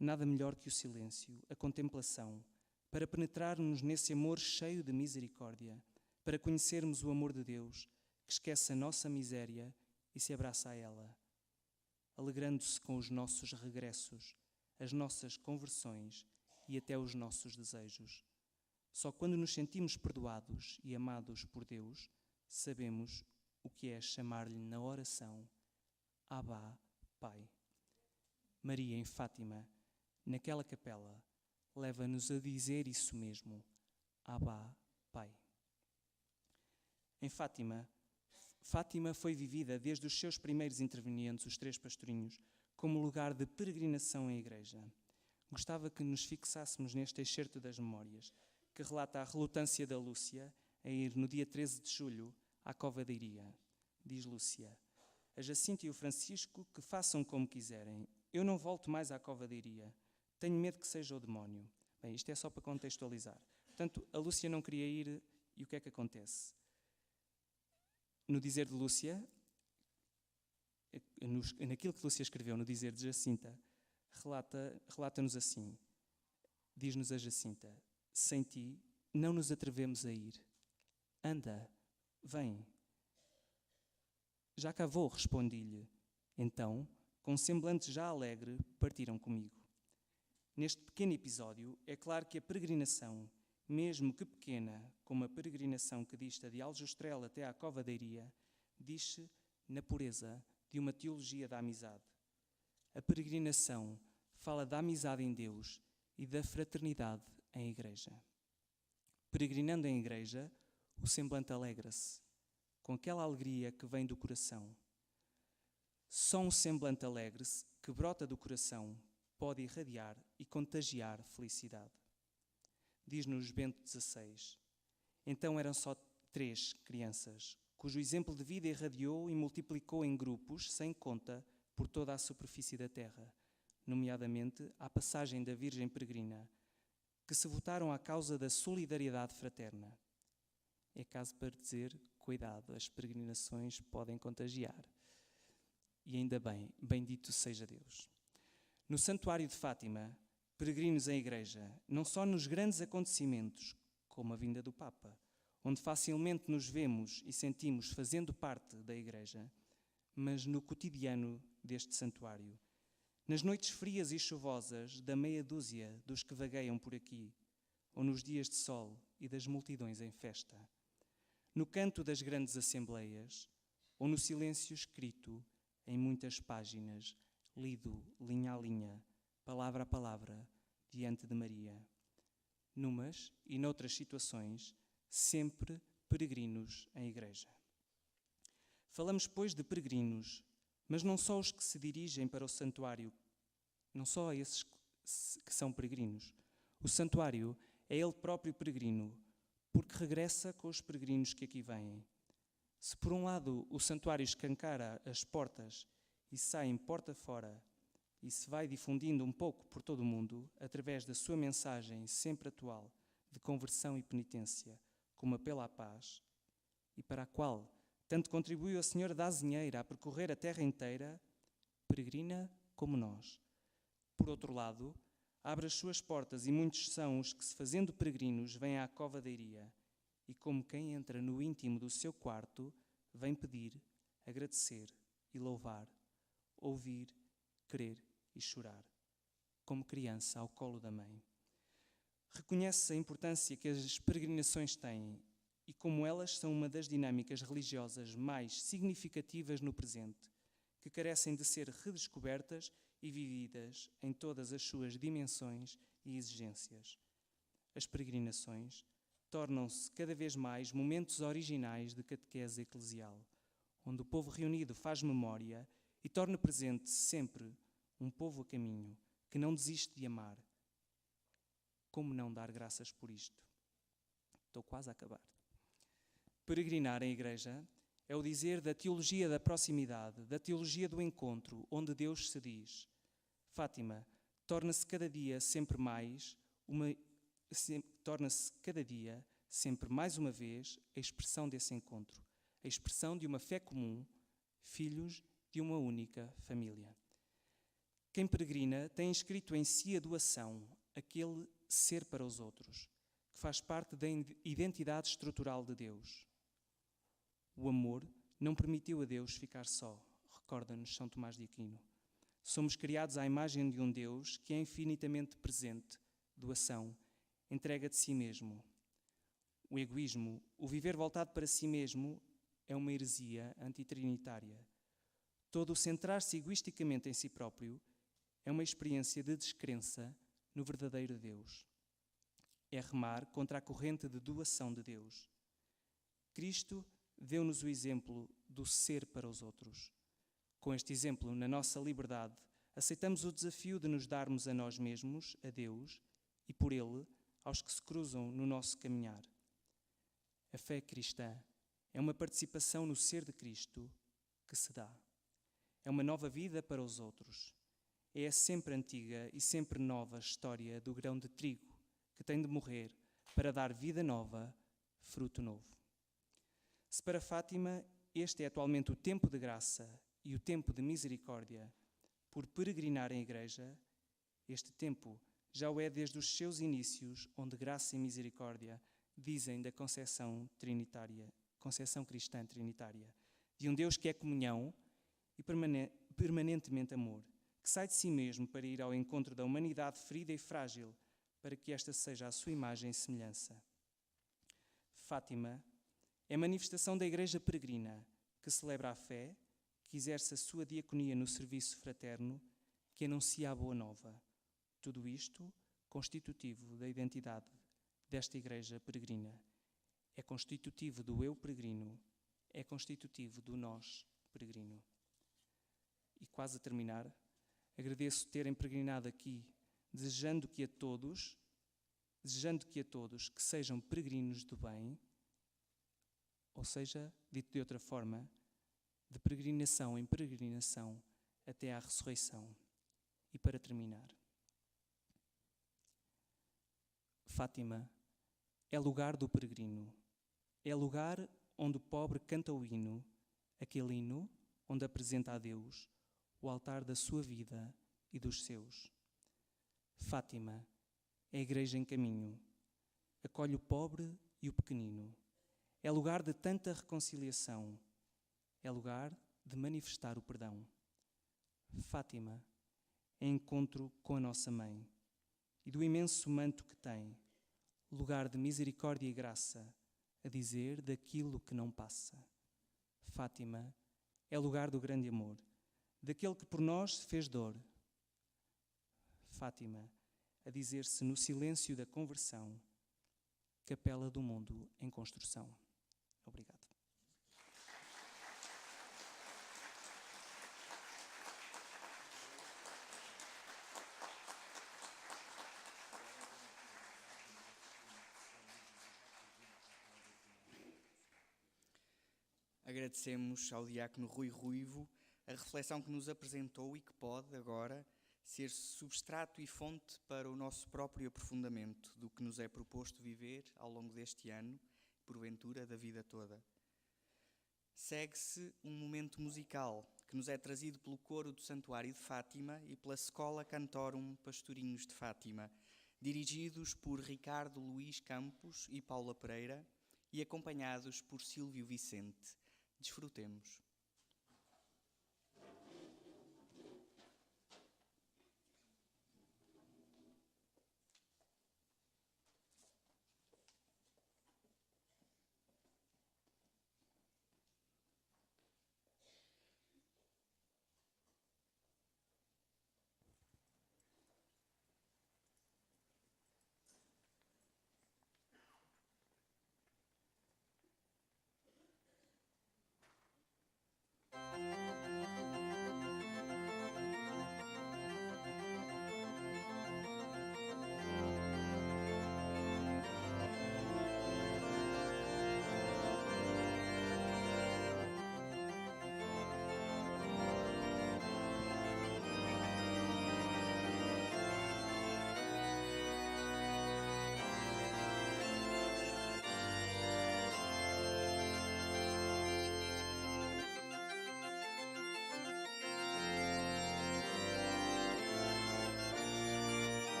Nada melhor que o silêncio, a contemplação, para penetrarmos nesse amor cheio de misericórdia, para conhecermos o amor de Deus, que esquece a nossa miséria e se abraça a ela, alegrando-se com os nossos regressos, as nossas conversões e até os nossos desejos. Só quando nos sentimos perdoados e amados por Deus, sabemos o que é chamar-lhe na oração Abba, Pai. Maria, em Fátima, naquela capela, leva-nos a dizer isso mesmo, Abba, Pai. Em Fátima, Fátima foi vivida desde os seus primeiros intervenientes, os 3 pastorinhos, como lugar de peregrinação em igreja. Gostava que nos fixássemos neste excerto das memórias, que relata a relutância da Lúcia a ir no dia 13 de julho à Cova da Iria. Diz Lúcia: a Jacinta e o Francisco que façam como quiserem. Eu não volto mais à Cova da Iria. Tenho medo que seja o demónio. Bem, isto é só para contextualizar. Portanto, a Lúcia não queria ir e o que é que acontece? No dizer de Lúcia, naquilo que Lúcia escreveu no dizer de Jacinta, relata-nos assim, diz-nos a Jacinta: sem ti não nos atrevemos a ir. Anda, vem. Já cá vou, respondi-lhe. Então, com semblante já alegre, partiram comigo. Neste pequeno episódio, é claro que a peregrinação, mesmo que pequena, como a peregrinação que dista de Aljustrel até à Cova da Iria, diz-se na pureza de uma teologia da amizade. A peregrinação fala da amizade em Deus e da fraternidade em igreja. Peregrinando em igreja, o semblante alegra-se, com aquela alegria que vem do coração. Só um semblante alegre que brota do coração pode irradiar e contagiar felicidade. Diz-nos Bento XVI: então eram só 3 crianças, cujo exemplo de vida irradiou e multiplicou em grupos, sem conta, por toda a superfície da terra, nomeadamente à passagem da Virgem Peregrina, que se votaram à causa da solidariedade fraterna. É caso para dizer, cuidado, as peregrinações podem contagiar. E ainda bem, bendito seja Deus. No Santuário de Fátima, peregrinos em igreja, não só nos grandes acontecimentos, como a vinda do Papa, onde facilmente nos vemos e sentimos fazendo parte da igreja, mas no cotidiano deste santuário, nas noites frias e chuvosas da meia dúzia dos que vagueiam por aqui, ou nos dias de sol e das multidões em festa, no canto das grandes assembleias, ou no silêncio escrito em muitas páginas, lido linha a linha, palavra a palavra, diante de Maria. Numas e noutras situações, sempre peregrinos em igreja. Falamos, pois, de peregrinos, mas não só os que se dirigem para o santuário, não só esses que são peregrinos. O santuário é ele próprio peregrino, porque regressa com os peregrinos que aqui vêm. Se por um lado o santuário escancara as portas e sai em porta fora e se vai difundindo um pouco por todo o mundo, através da sua mensagem sempre atual de conversão e penitência, como apelo à paz, e para a qual tanto contribuiu a Senhora da Azinheira a percorrer a terra inteira, peregrina como nós. Por outro lado, abre as suas portas e muitos são os que, se fazendo peregrinos, vêm à cova da Iria e, como quem entra no íntimo do seu quarto, vem pedir, agradecer e louvar, ouvir, crer e chorar, como criança ao colo da mãe. Reconhece a importância que as peregrinações têm e como elas são uma das dinâmicas religiosas mais significativas no presente, que carecem de ser redescobertas e vividas em todas as suas dimensões e exigências. As peregrinações tornam-se cada vez mais momentos originais de catequese eclesial, onde o povo reunido faz memória e torna presente sempre um povo a caminho, que não desiste de amar. Como não dar graças por isto? Estou quase a acabar. Peregrinar em igreja é o dizer da teologia da proximidade, da teologia do encontro, onde Deus se diz. Fátima torna-se cada dia sempre mais uma vez a expressão desse encontro, a expressão de uma fé comum, filhos de uma única família. Quem peregrina tem inscrito em si a doação, aquele ser para os outros, que faz parte da identidade estrutural de Deus. O amor não permitiu a Deus ficar só, recorda-nos São Tomás de Aquino. Somos criados à imagem de um Deus que é infinitamente presente, doação, entrega de si mesmo. O egoísmo, o viver voltado para si mesmo, é uma heresia antitrinitária. Todo o centrar-se egoisticamente em si próprio é uma experiência de descrença no verdadeiro Deus. É remar contra a corrente de doação de Deus. Cristo deu-nos o exemplo do ser para os outros. Com este exemplo, na nossa liberdade, aceitamos o desafio de nos darmos a nós mesmos, a Deus, e por Ele, aos que se cruzam no nosso caminhar. A fé cristã é uma participação no ser de Cristo que se dá. É uma nova vida para os outros. É a sempre antiga e sempre nova história do grão de trigo que tem de morrer para dar vida nova, fruto novo. Se para Fátima este é atualmente o tempo de graça e o tempo de misericórdia, por peregrinar em igreja, este tempo já o é desde os seus inícios, onde graça e misericórdia dizem da concepção cristã trinitária, de um Deus que é comunhão e permanentemente amor, que sai de si mesmo para ir ao encontro da humanidade ferida e frágil, para que esta seja a sua imagem e semelhança. Fátima é manifestação da Igreja peregrina, que celebra a fé, que exerce a sua diaconia no serviço fraterno, que anuncia a boa nova. Tudo isto constitutivo da identidade desta Igreja peregrina. É constitutivo do eu peregrino, é constitutivo do nós peregrino. E quase a terminar, agradeço terem peregrinado aqui, desejando que a todos que sejam peregrinos do bem, ou seja, dito de outra forma, de peregrinação em peregrinação até à ressurreição. E para terminar, Fátima é lugar do peregrino, É lugar onde o pobre canta o hino, aquele hino onde apresenta a Deus o altar da sua vida e dos seus. Fátima é a igreja em caminho, acolhe o pobre e o pequenino. É lugar de tanta reconciliação, é lugar de manifestar o perdão. Fátima é encontro com a nossa mãe e do imenso manto que tem, lugar de misericórdia e graça, a dizer daquilo que não passa. Fátima é lugar do grande amor, daquele que por nós se fez dor. Fátima, a dizer-se no silêncio da conversão, capela do mundo em construção. Obrigado. Agradecemos ao diácono Rui Ruivo a reflexão que nos apresentou e que pode, agora, ser substrato e fonte para o nosso próprio aprofundamento do que nos é proposto viver ao longo deste ano, porventura da vida toda. Segue-se um momento musical que nos é trazido pelo coro do Santuário de Fátima e pela Schola Cantorum Pastorinhos de Fátima, dirigidos por Ricardo Luís Campos e Paula Pereira e acompanhados por Silvio Vicente. Desfrutemos.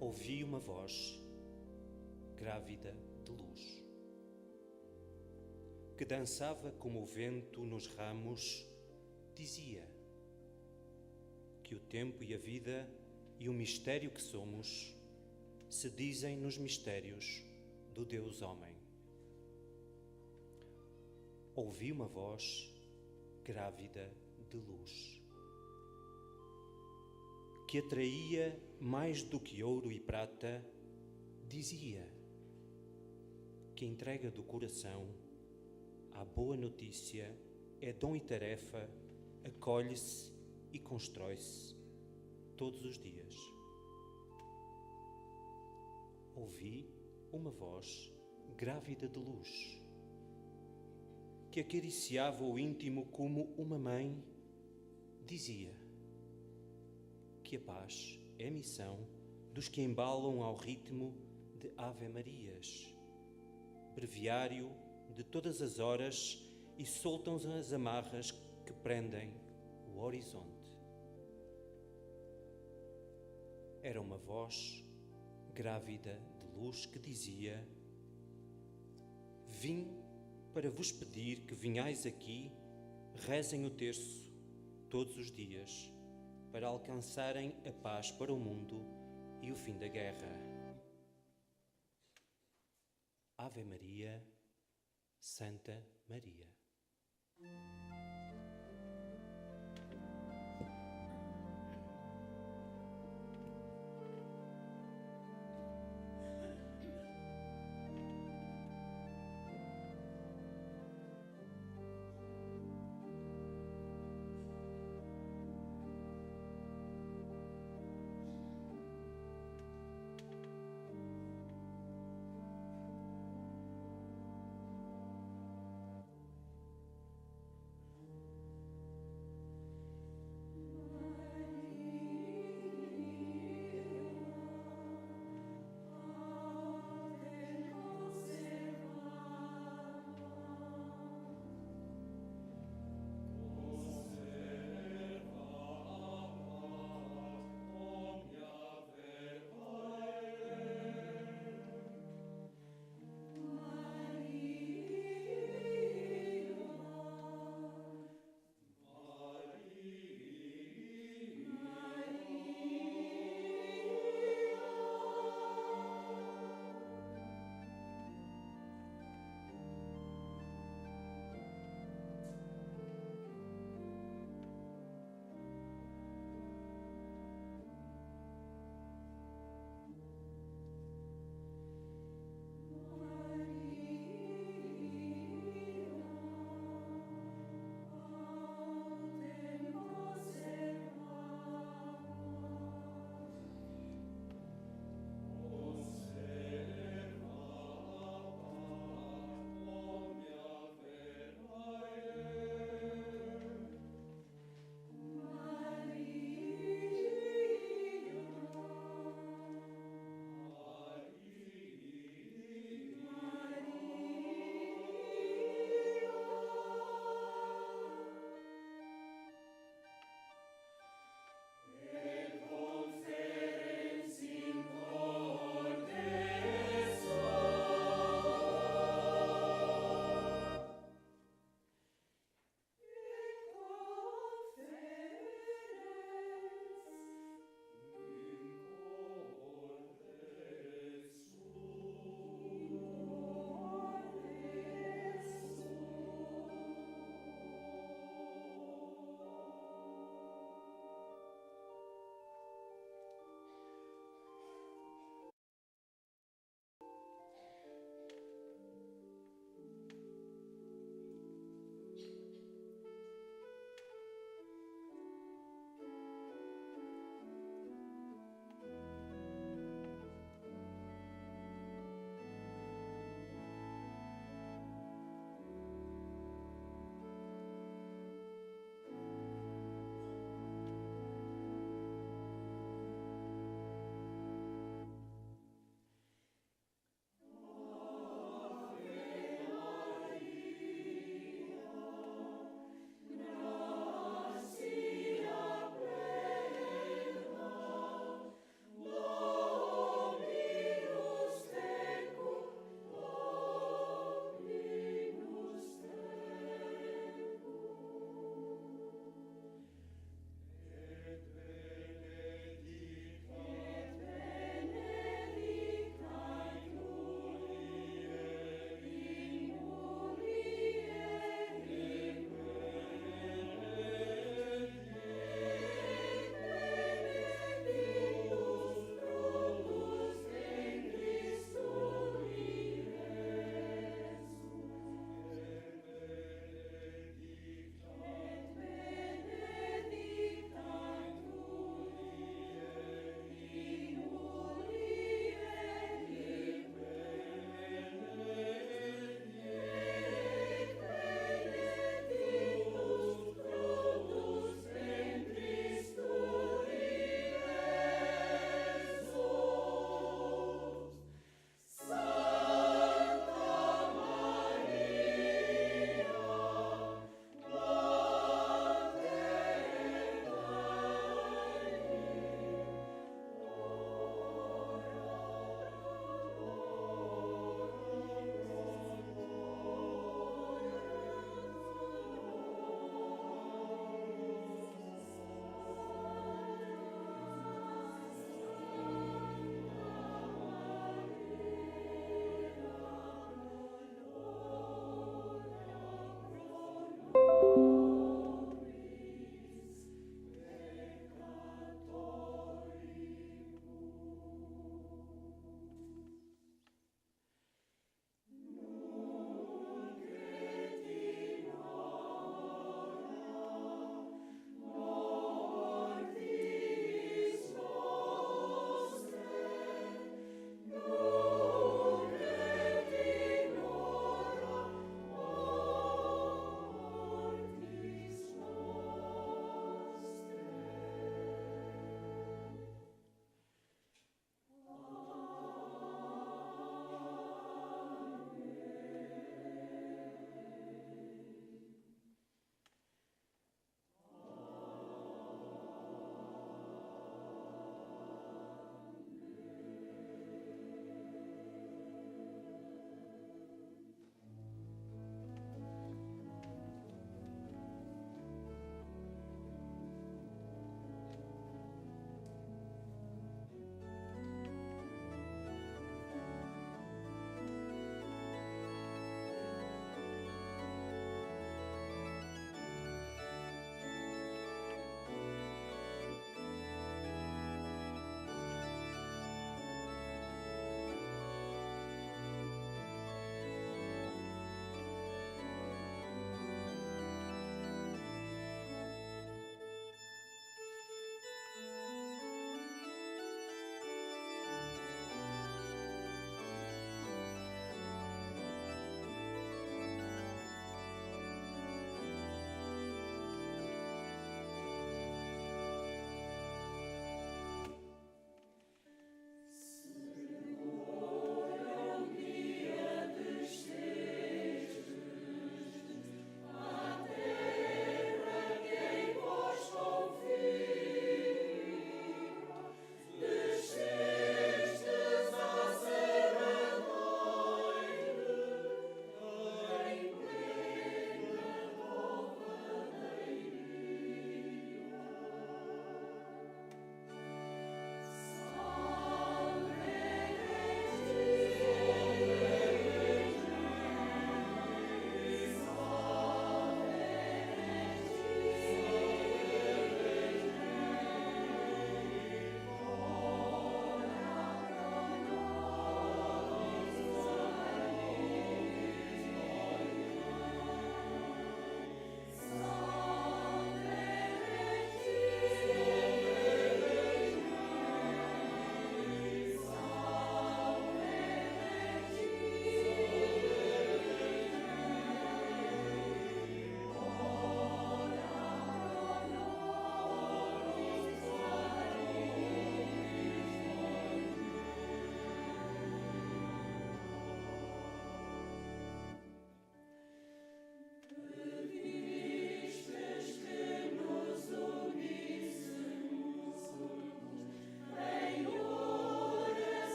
ouvi uma voz grávida de luz, que dançava como o vento nos ramos, dizia que o tempo e a vida e o mistério que somos se dizem nos mistérios do Deus homem. Ouvi uma voz grávida de luz, que atraía mais do que ouro e prata, dizia que a entrega do coração à boa notícia é dom e tarefa, acolhe-se e constrói-se todos os dias. Ouvi uma voz grávida de luz, que acariciava o íntimo como uma mãe, dizia que a paz é a missão dos que embalam ao ritmo de Ave-Marias, breviário de todas as horas, e soltam as amarras que prendem o horizonte. Era uma voz grávida de luz que dizia: vim para vos pedir que vinhais aqui, rezem o terço todos os dias, para alcançarem a paz para o mundo e o fim da guerra. Ave Maria, Santa Maria.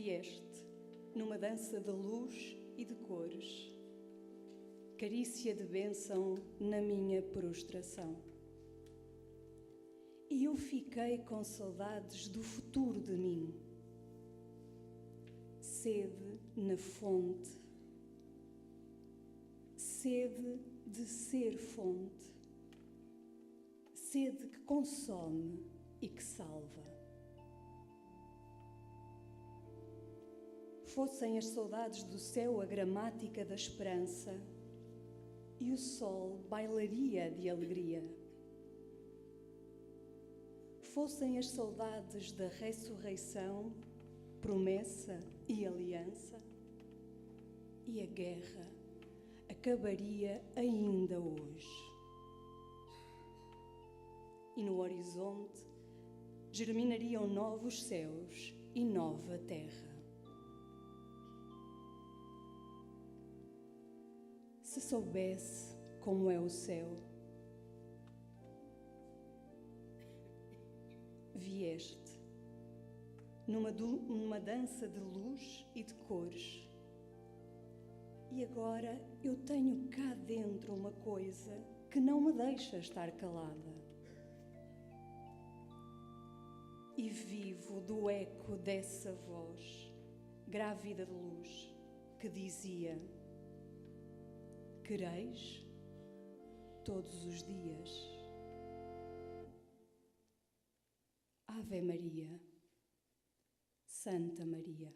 Vieste numa dança de luz e de cores, carícia de bênção na minha prostração. E eu fiquei com saudades do futuro de mim, sede na fonte, sede de ser fonte, sede que consome e que salva. Fossem as saudades do céu a gramática da esperança, e o sol bailaria de alegria. Fossem as saudades da ressurreição, promessa e aliança, e a guerra acabaria ainda hoje. E no horizonte germinariam novos céus e nova terra. Se soubesse como é o céu, vieste numa dança de luz e de cores. E agora eu tenho cá dentro uma coisa que não me deixa estar calada. E vivo do eco dessa voz, grávida de luz, que dizia: quereis todos os dias. Ave Maria, Santa Maria.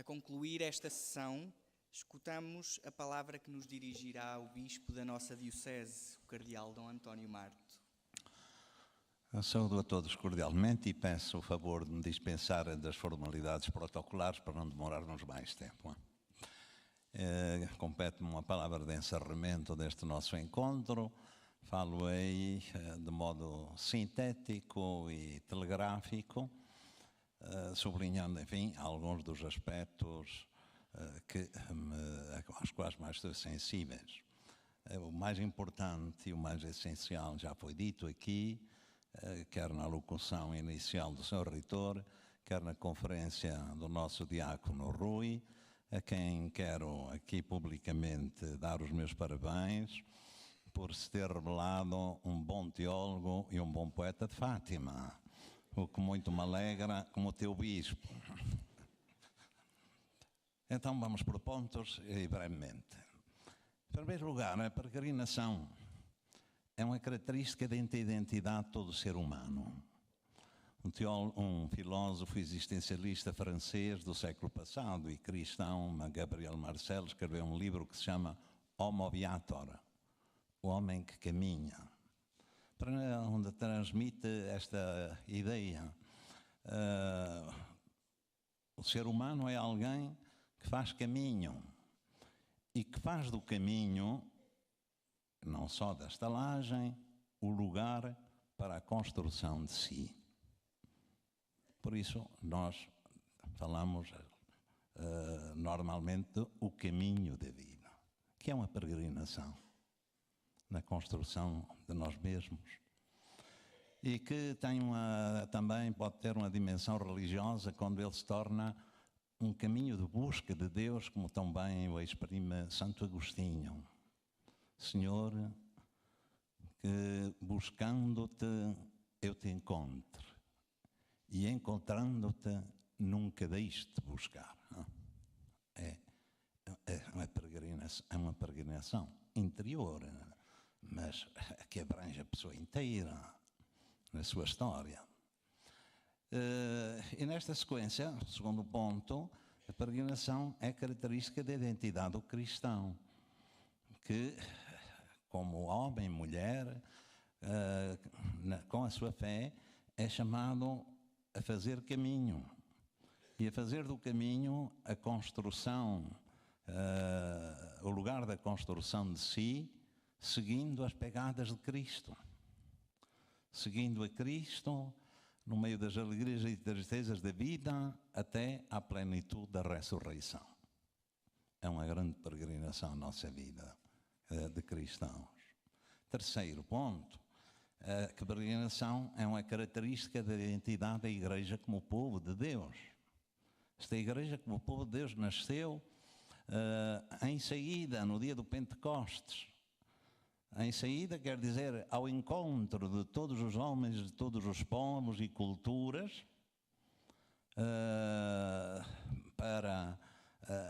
A concluir esta sessão, escutamos a palavra que nos dirigirá o Bispo da nossa Diocese, o Cardeal Dom António Marto. Saúdo a todos cordialmente e peço o favor de me dispensarem das formalidades protocolares para não demorarmos mais tempo. Compete-me uma palavra de encerramento deste nosso encontro. Falo-ei de modo sintético e telegráfico, sublinhando, enfim, alguns dos aspectos aos quais mais estou sensíveis. O mais importante e o mais essencial já foi dito aqui, quer na locução inicial do Sr. Reitor, quer na conferência do nosso diácono Rui, a quem quero aqui publicamente dar os meus parabéns por se ter revelado um bom teólogo e um bom poeta de Fátima, o que muito me alegra como teu bispo. Então vamos por pontos e brevemente. Em primeiro lugar, a peregrinação é uma característica da identidade de todo ser humano. Um filósofo existencialista francês do século passado e cristão, Gabriel Marcel, escreveu um livro que se chama Homo Viator, o homem que caminha, onde transmite esta ideia. O ser humano é alguém que faz caminho e que faz do caminho, não só da estalagem, o lugar para a construção de si. Por isso, nós falamos normalmente do caminho da vida, que é uma peregrinação na construção de nós mesmos e que tem também pode ter uma dimensão religiosa quando ele se torna um caminho de busca de Deus, como tão bem o exprime Santo Agostinho. Senhor, que buscando-te eu te encontro e encontrando-te nunca deixe de buscar. É uma peregrinação interior, mas que abrange a pessoa inteira na sua história. E nesta sequência, segundo ponto, a peregrinação é característica da identidade do cristão, que, como homem, mulher, com a sua fé, é chamado a fazer caminho. E a fazer do caminho a construção, o lugar da construção de si, seguindo as pegadas de Cristo. Seguindo a Cristo no meio das alegrias e tristezas da vida até à plenitude da ressurreição. É uma grande peregrinação a nossa vida de cristãos. Terceiro ponto, que a peregrinação é uma característica da identidade da Igreja como povo de Deus. Esta Igreja como povo de Deus nasceu em saída, no dia do Pentecostes. Em saída quer dizer ao encontro de todos os homens, de todos os povos e culturas, para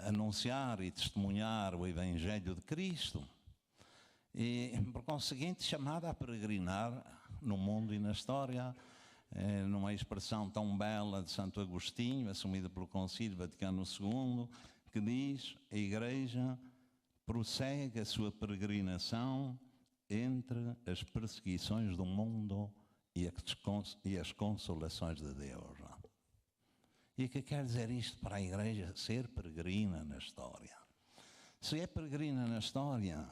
anunciar e testemunhar o Evangelho de Cristo. E, por conseguinte, chamada a peregrinar no mundo e na história, numa expressão tão bela de Santo Agostinho, assumida pelo Concílio Vaticano II, que diz: a Igreja prossegue a sua peregrinação entre as perseguições do mundo e as consolações de Deus. E o que quer dizer isto para a Igreja? Ser peregrina na história. Se é peregrina na história,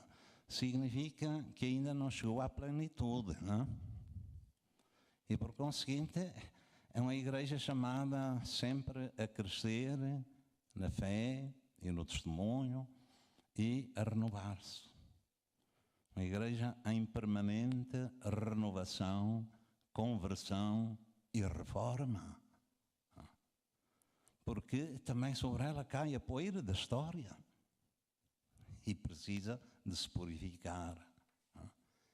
significa que ainda não chegou à plenitude, não? E por conseguinte, é uma Igreja chamada sempre a crescer na fé e no testemunho e a renovar-se. Uma Igreja em permanente renovação, conversão e reforma. Porque também sobre ela cai a poeira da história e precisa de se purificar.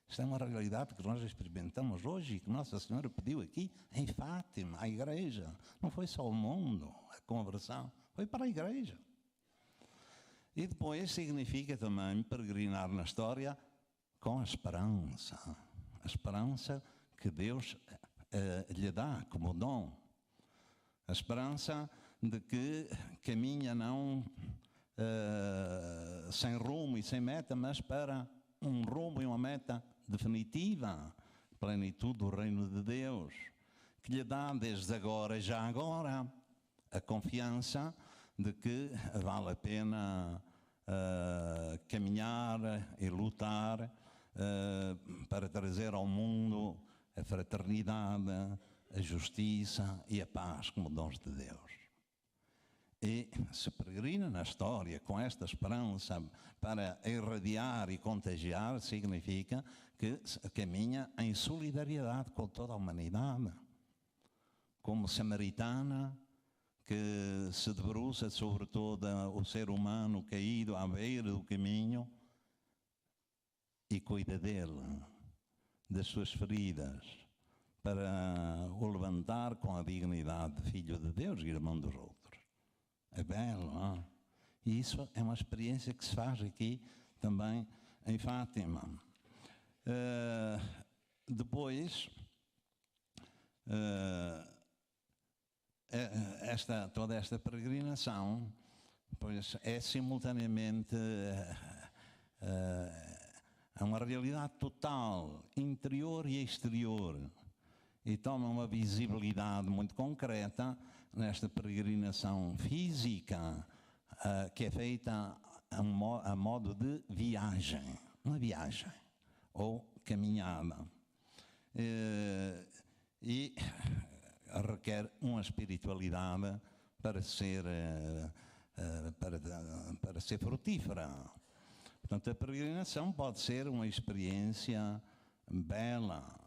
Isto é uma realidade que nós experimentamos hoje e que Nossa Senhora pediu aqui em Fátima, à Igreja. Não foi só o mundo, a conversão, foi para a Igreja. E depois significa também peregrinar na história com a esperança que Deus lhe dá como dom. A esperança de que caminha não sem rumo e sem meta, mas para um rumo e uma meta definitiva, plenitude do reino de Deus, que lhe dá desde agora, já agora, a confiança de que vale a pena caminhar e lutar para trazer ao mundo a fraternidade, a justiça e a paz como dons de Deus. E se peregrina na história com esta esperança para irradiar e contagiar, significa que caminha em solidariedade com toda a humanidade, como samaritana que se debruça sobre todo o ser humano caído à beira do caminho e cuida dele, das suas feridas, para o levantar com a dignidade de filho de Deus e irmão dos outros. É belo, não? E isso é uma experiência que se faz aqui também em Fátima. Depois, toda esta peregrinação, pois, é simultaneamente uma realidade total, interior e exterior, e toma uma visibilidade muito concreta nesta peregrinação física, que é feita a modo de viagem, uma viagem ou caminhada, e requer uma espiritualidade para ser frutífera. Portanto, a peregrinação pode ser uma experiência bela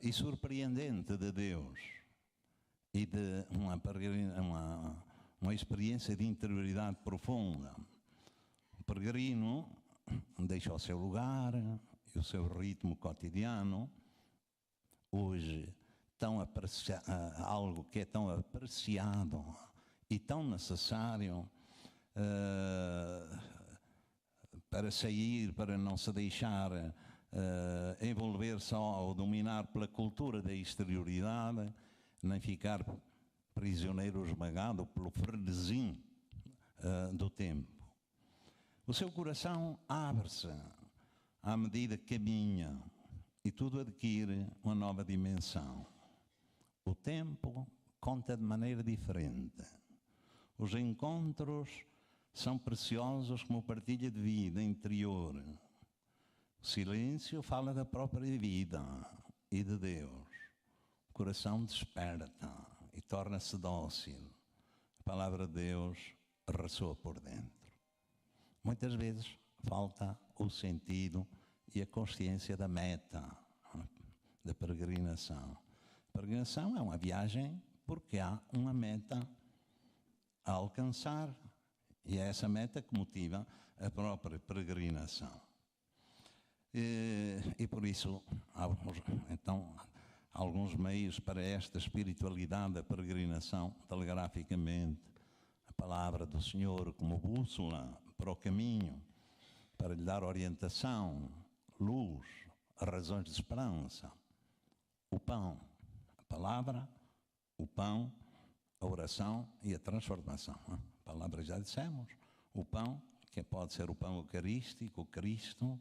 e surpreendente de Deus, e de uma experiência de interioridade profunda. O peregrino deixa o seu lugar e o seu ritmo cotidiano, hoje algo que é tão apreciado e tão necessário para sair, para não se deixar envolver só ou dominar pela cultura da exterioridade, nem ficar prisioneiro esmagado pelo frenesim do tempo. O seu coração abre-se à medida que caminha e tudo adquire uma nova dimensão. O tempo conta de maneira diferente. Os encontros são preciosos como partilha de vida interior. O silêncio fala da própria vida e de Deus. O coração desperta e torna-se dócil. A palavra de Deus ressoa por dentro. Muitas vezes falta o sentido e a consciência da meta da peregrinação. A peregrinação é uma viagem porque há uma meta a alcançar, e é essa meta que motiva a própria peregrinação. E por isso há alguns meios para esta espiritualidade da peregrinação, telegraficamente, a palavra do Senhor como bússola para o caminho, para lhe dar orientação, luz, razões de esperança. O pão, a palavra, o pão, a oração e a transformação. A palavra já dissemos. O pão, que pode ser o pão eucarístico, o Cristo,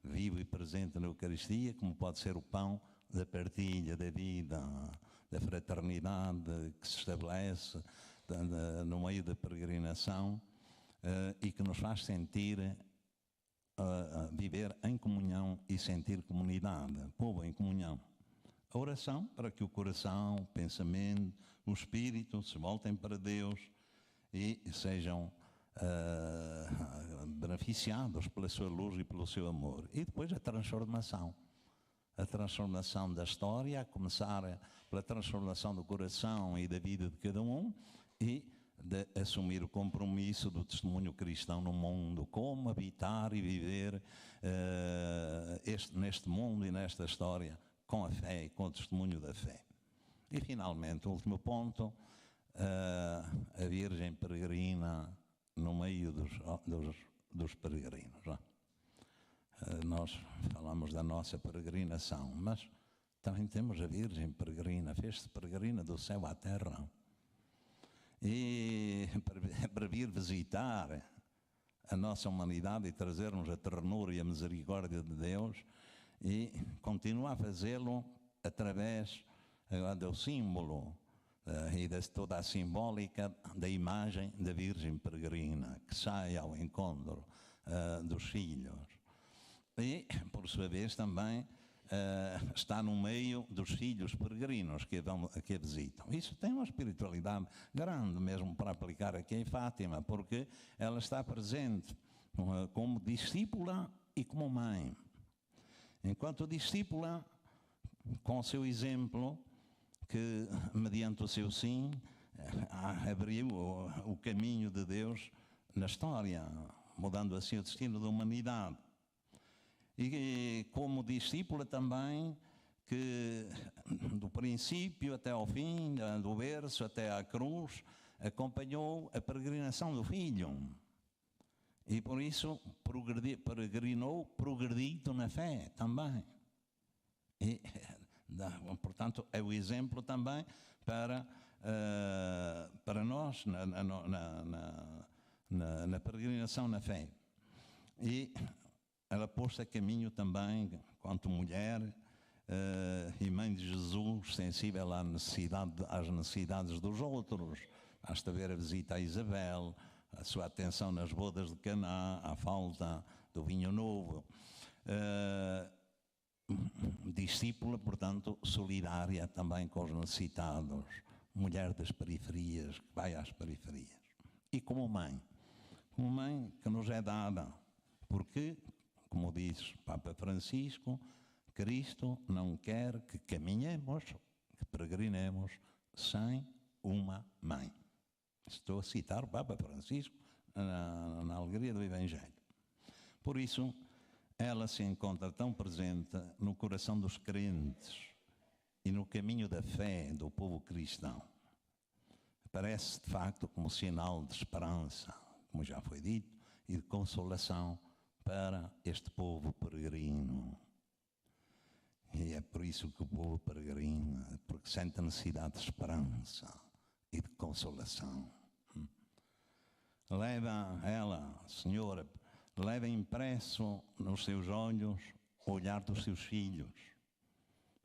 vivo e presente na Eucaristia, como pode ser o pão da partilha, da vida, da fraternidade que se estabelece no meio da peregrinação e que nos faz sentir, viver em comunhão e sentir comunidade, povo em comunhão. A oração para que o coração, o pensamento, o espírito se voltem para Deus e sejam beneficiados pela sua luz e pelo seu amor. E depois a transformação da história, a começar pela transformação do coração e da vida de cada um, e de assumir o compromisso do testemunho cristão no mundo, como habitar e viver neste mundo e nesta história com a fé e com o testemunho da fé. E finalmente, o último ponto, a Virgem peregrina no meio dos peregrinos. Nós falamos da nossa peregrinação, mas também temos a Virgem peregrina, fez-se peregrina do céu à terra. e para vir visitar a nossa humanidade e trazer-nos a ternura e a misericórdia de Deus, e continua a fazê-lo através do símbolo e de toda a simbólica da imagem da Virgem Peregrina, que sai ao encontro dos filhos. E, por sua vez, também está no meio dos filhos peregrinos que a visitam. Isso tem uma espiritualidade grande mesmo para aplicar aqui em Fátima, porque ela está presente como discípula e como mãe. Enquanto discípula, com o seu exemplo, que mediante o seu sim abriu o caminho de Deus na história, mudando assim o destino da humanidade. E como discípula também, que do princípio até ao fim, do berço até à cruz, acompanhou a peregrinação do Filho. E por isso peregrinou progredido na fé também. E, portanto, é o exemplo também para nós na peregrinação na fé. E ela pôs-se a caminho também, quanto mulher e mãe de Jesus, sensível às necessidades dos outros. Basta ver a visita a Isabel, a sua atenção nas bodas de Caná, à falta do vinho novo. Discípula, portanto, solidária também com os necessitados. Mulher das periferias, que vai às periferias. E como mãe que nos é dada, porque, como diz Papa Francisco, Cristo não quer que caminhemos, que peregrinemos sem uma mãe. Estou a citar o Papa Francisco na alegria do Evangelho. Por isso, ela se encontra tão presente no coração dos crentes e no caminho da fé do povo cristão. Parece, de facto, como sinal de esperança, como já foi dito, e de consolação para este povo peregrino. E é por isso que o povo peregrina, porque sente a necessidade de esperança e de consolação. Leva ela, Senhora, leva impresso nos seus olhos o olhar dos seus filhos,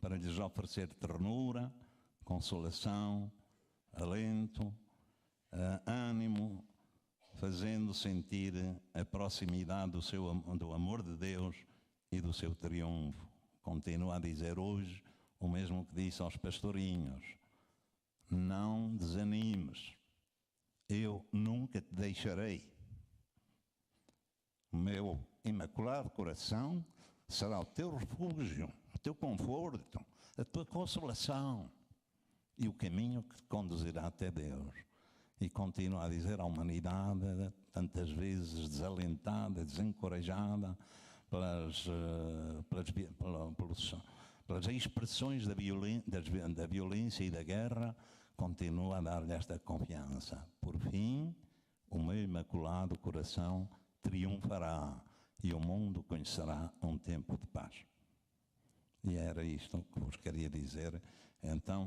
para lhes oferecer ternura, consolação, alento, ânimo, fazendo sentir a proximidade do amor de Deus e do seu triunfo. Continua a dizer hoje o mesmo que disse aos pastorinhos: não desanimes, eu nunca te deixarei. O meu imaculado coração será o teu refúgio, o teu conforto, a tua consolação e o caminho que te conduzirá até Deus. E continua a dizer à humanidade, tantas vezes desalentada, desencorajada pelas expressões da violência e da guerra, continua a dar-lhe esta confiança. Por fim, o meu imaculado coração triunfará e o mundo conhecerá um tempo de paz. E era isto que vos queria dizer. Então,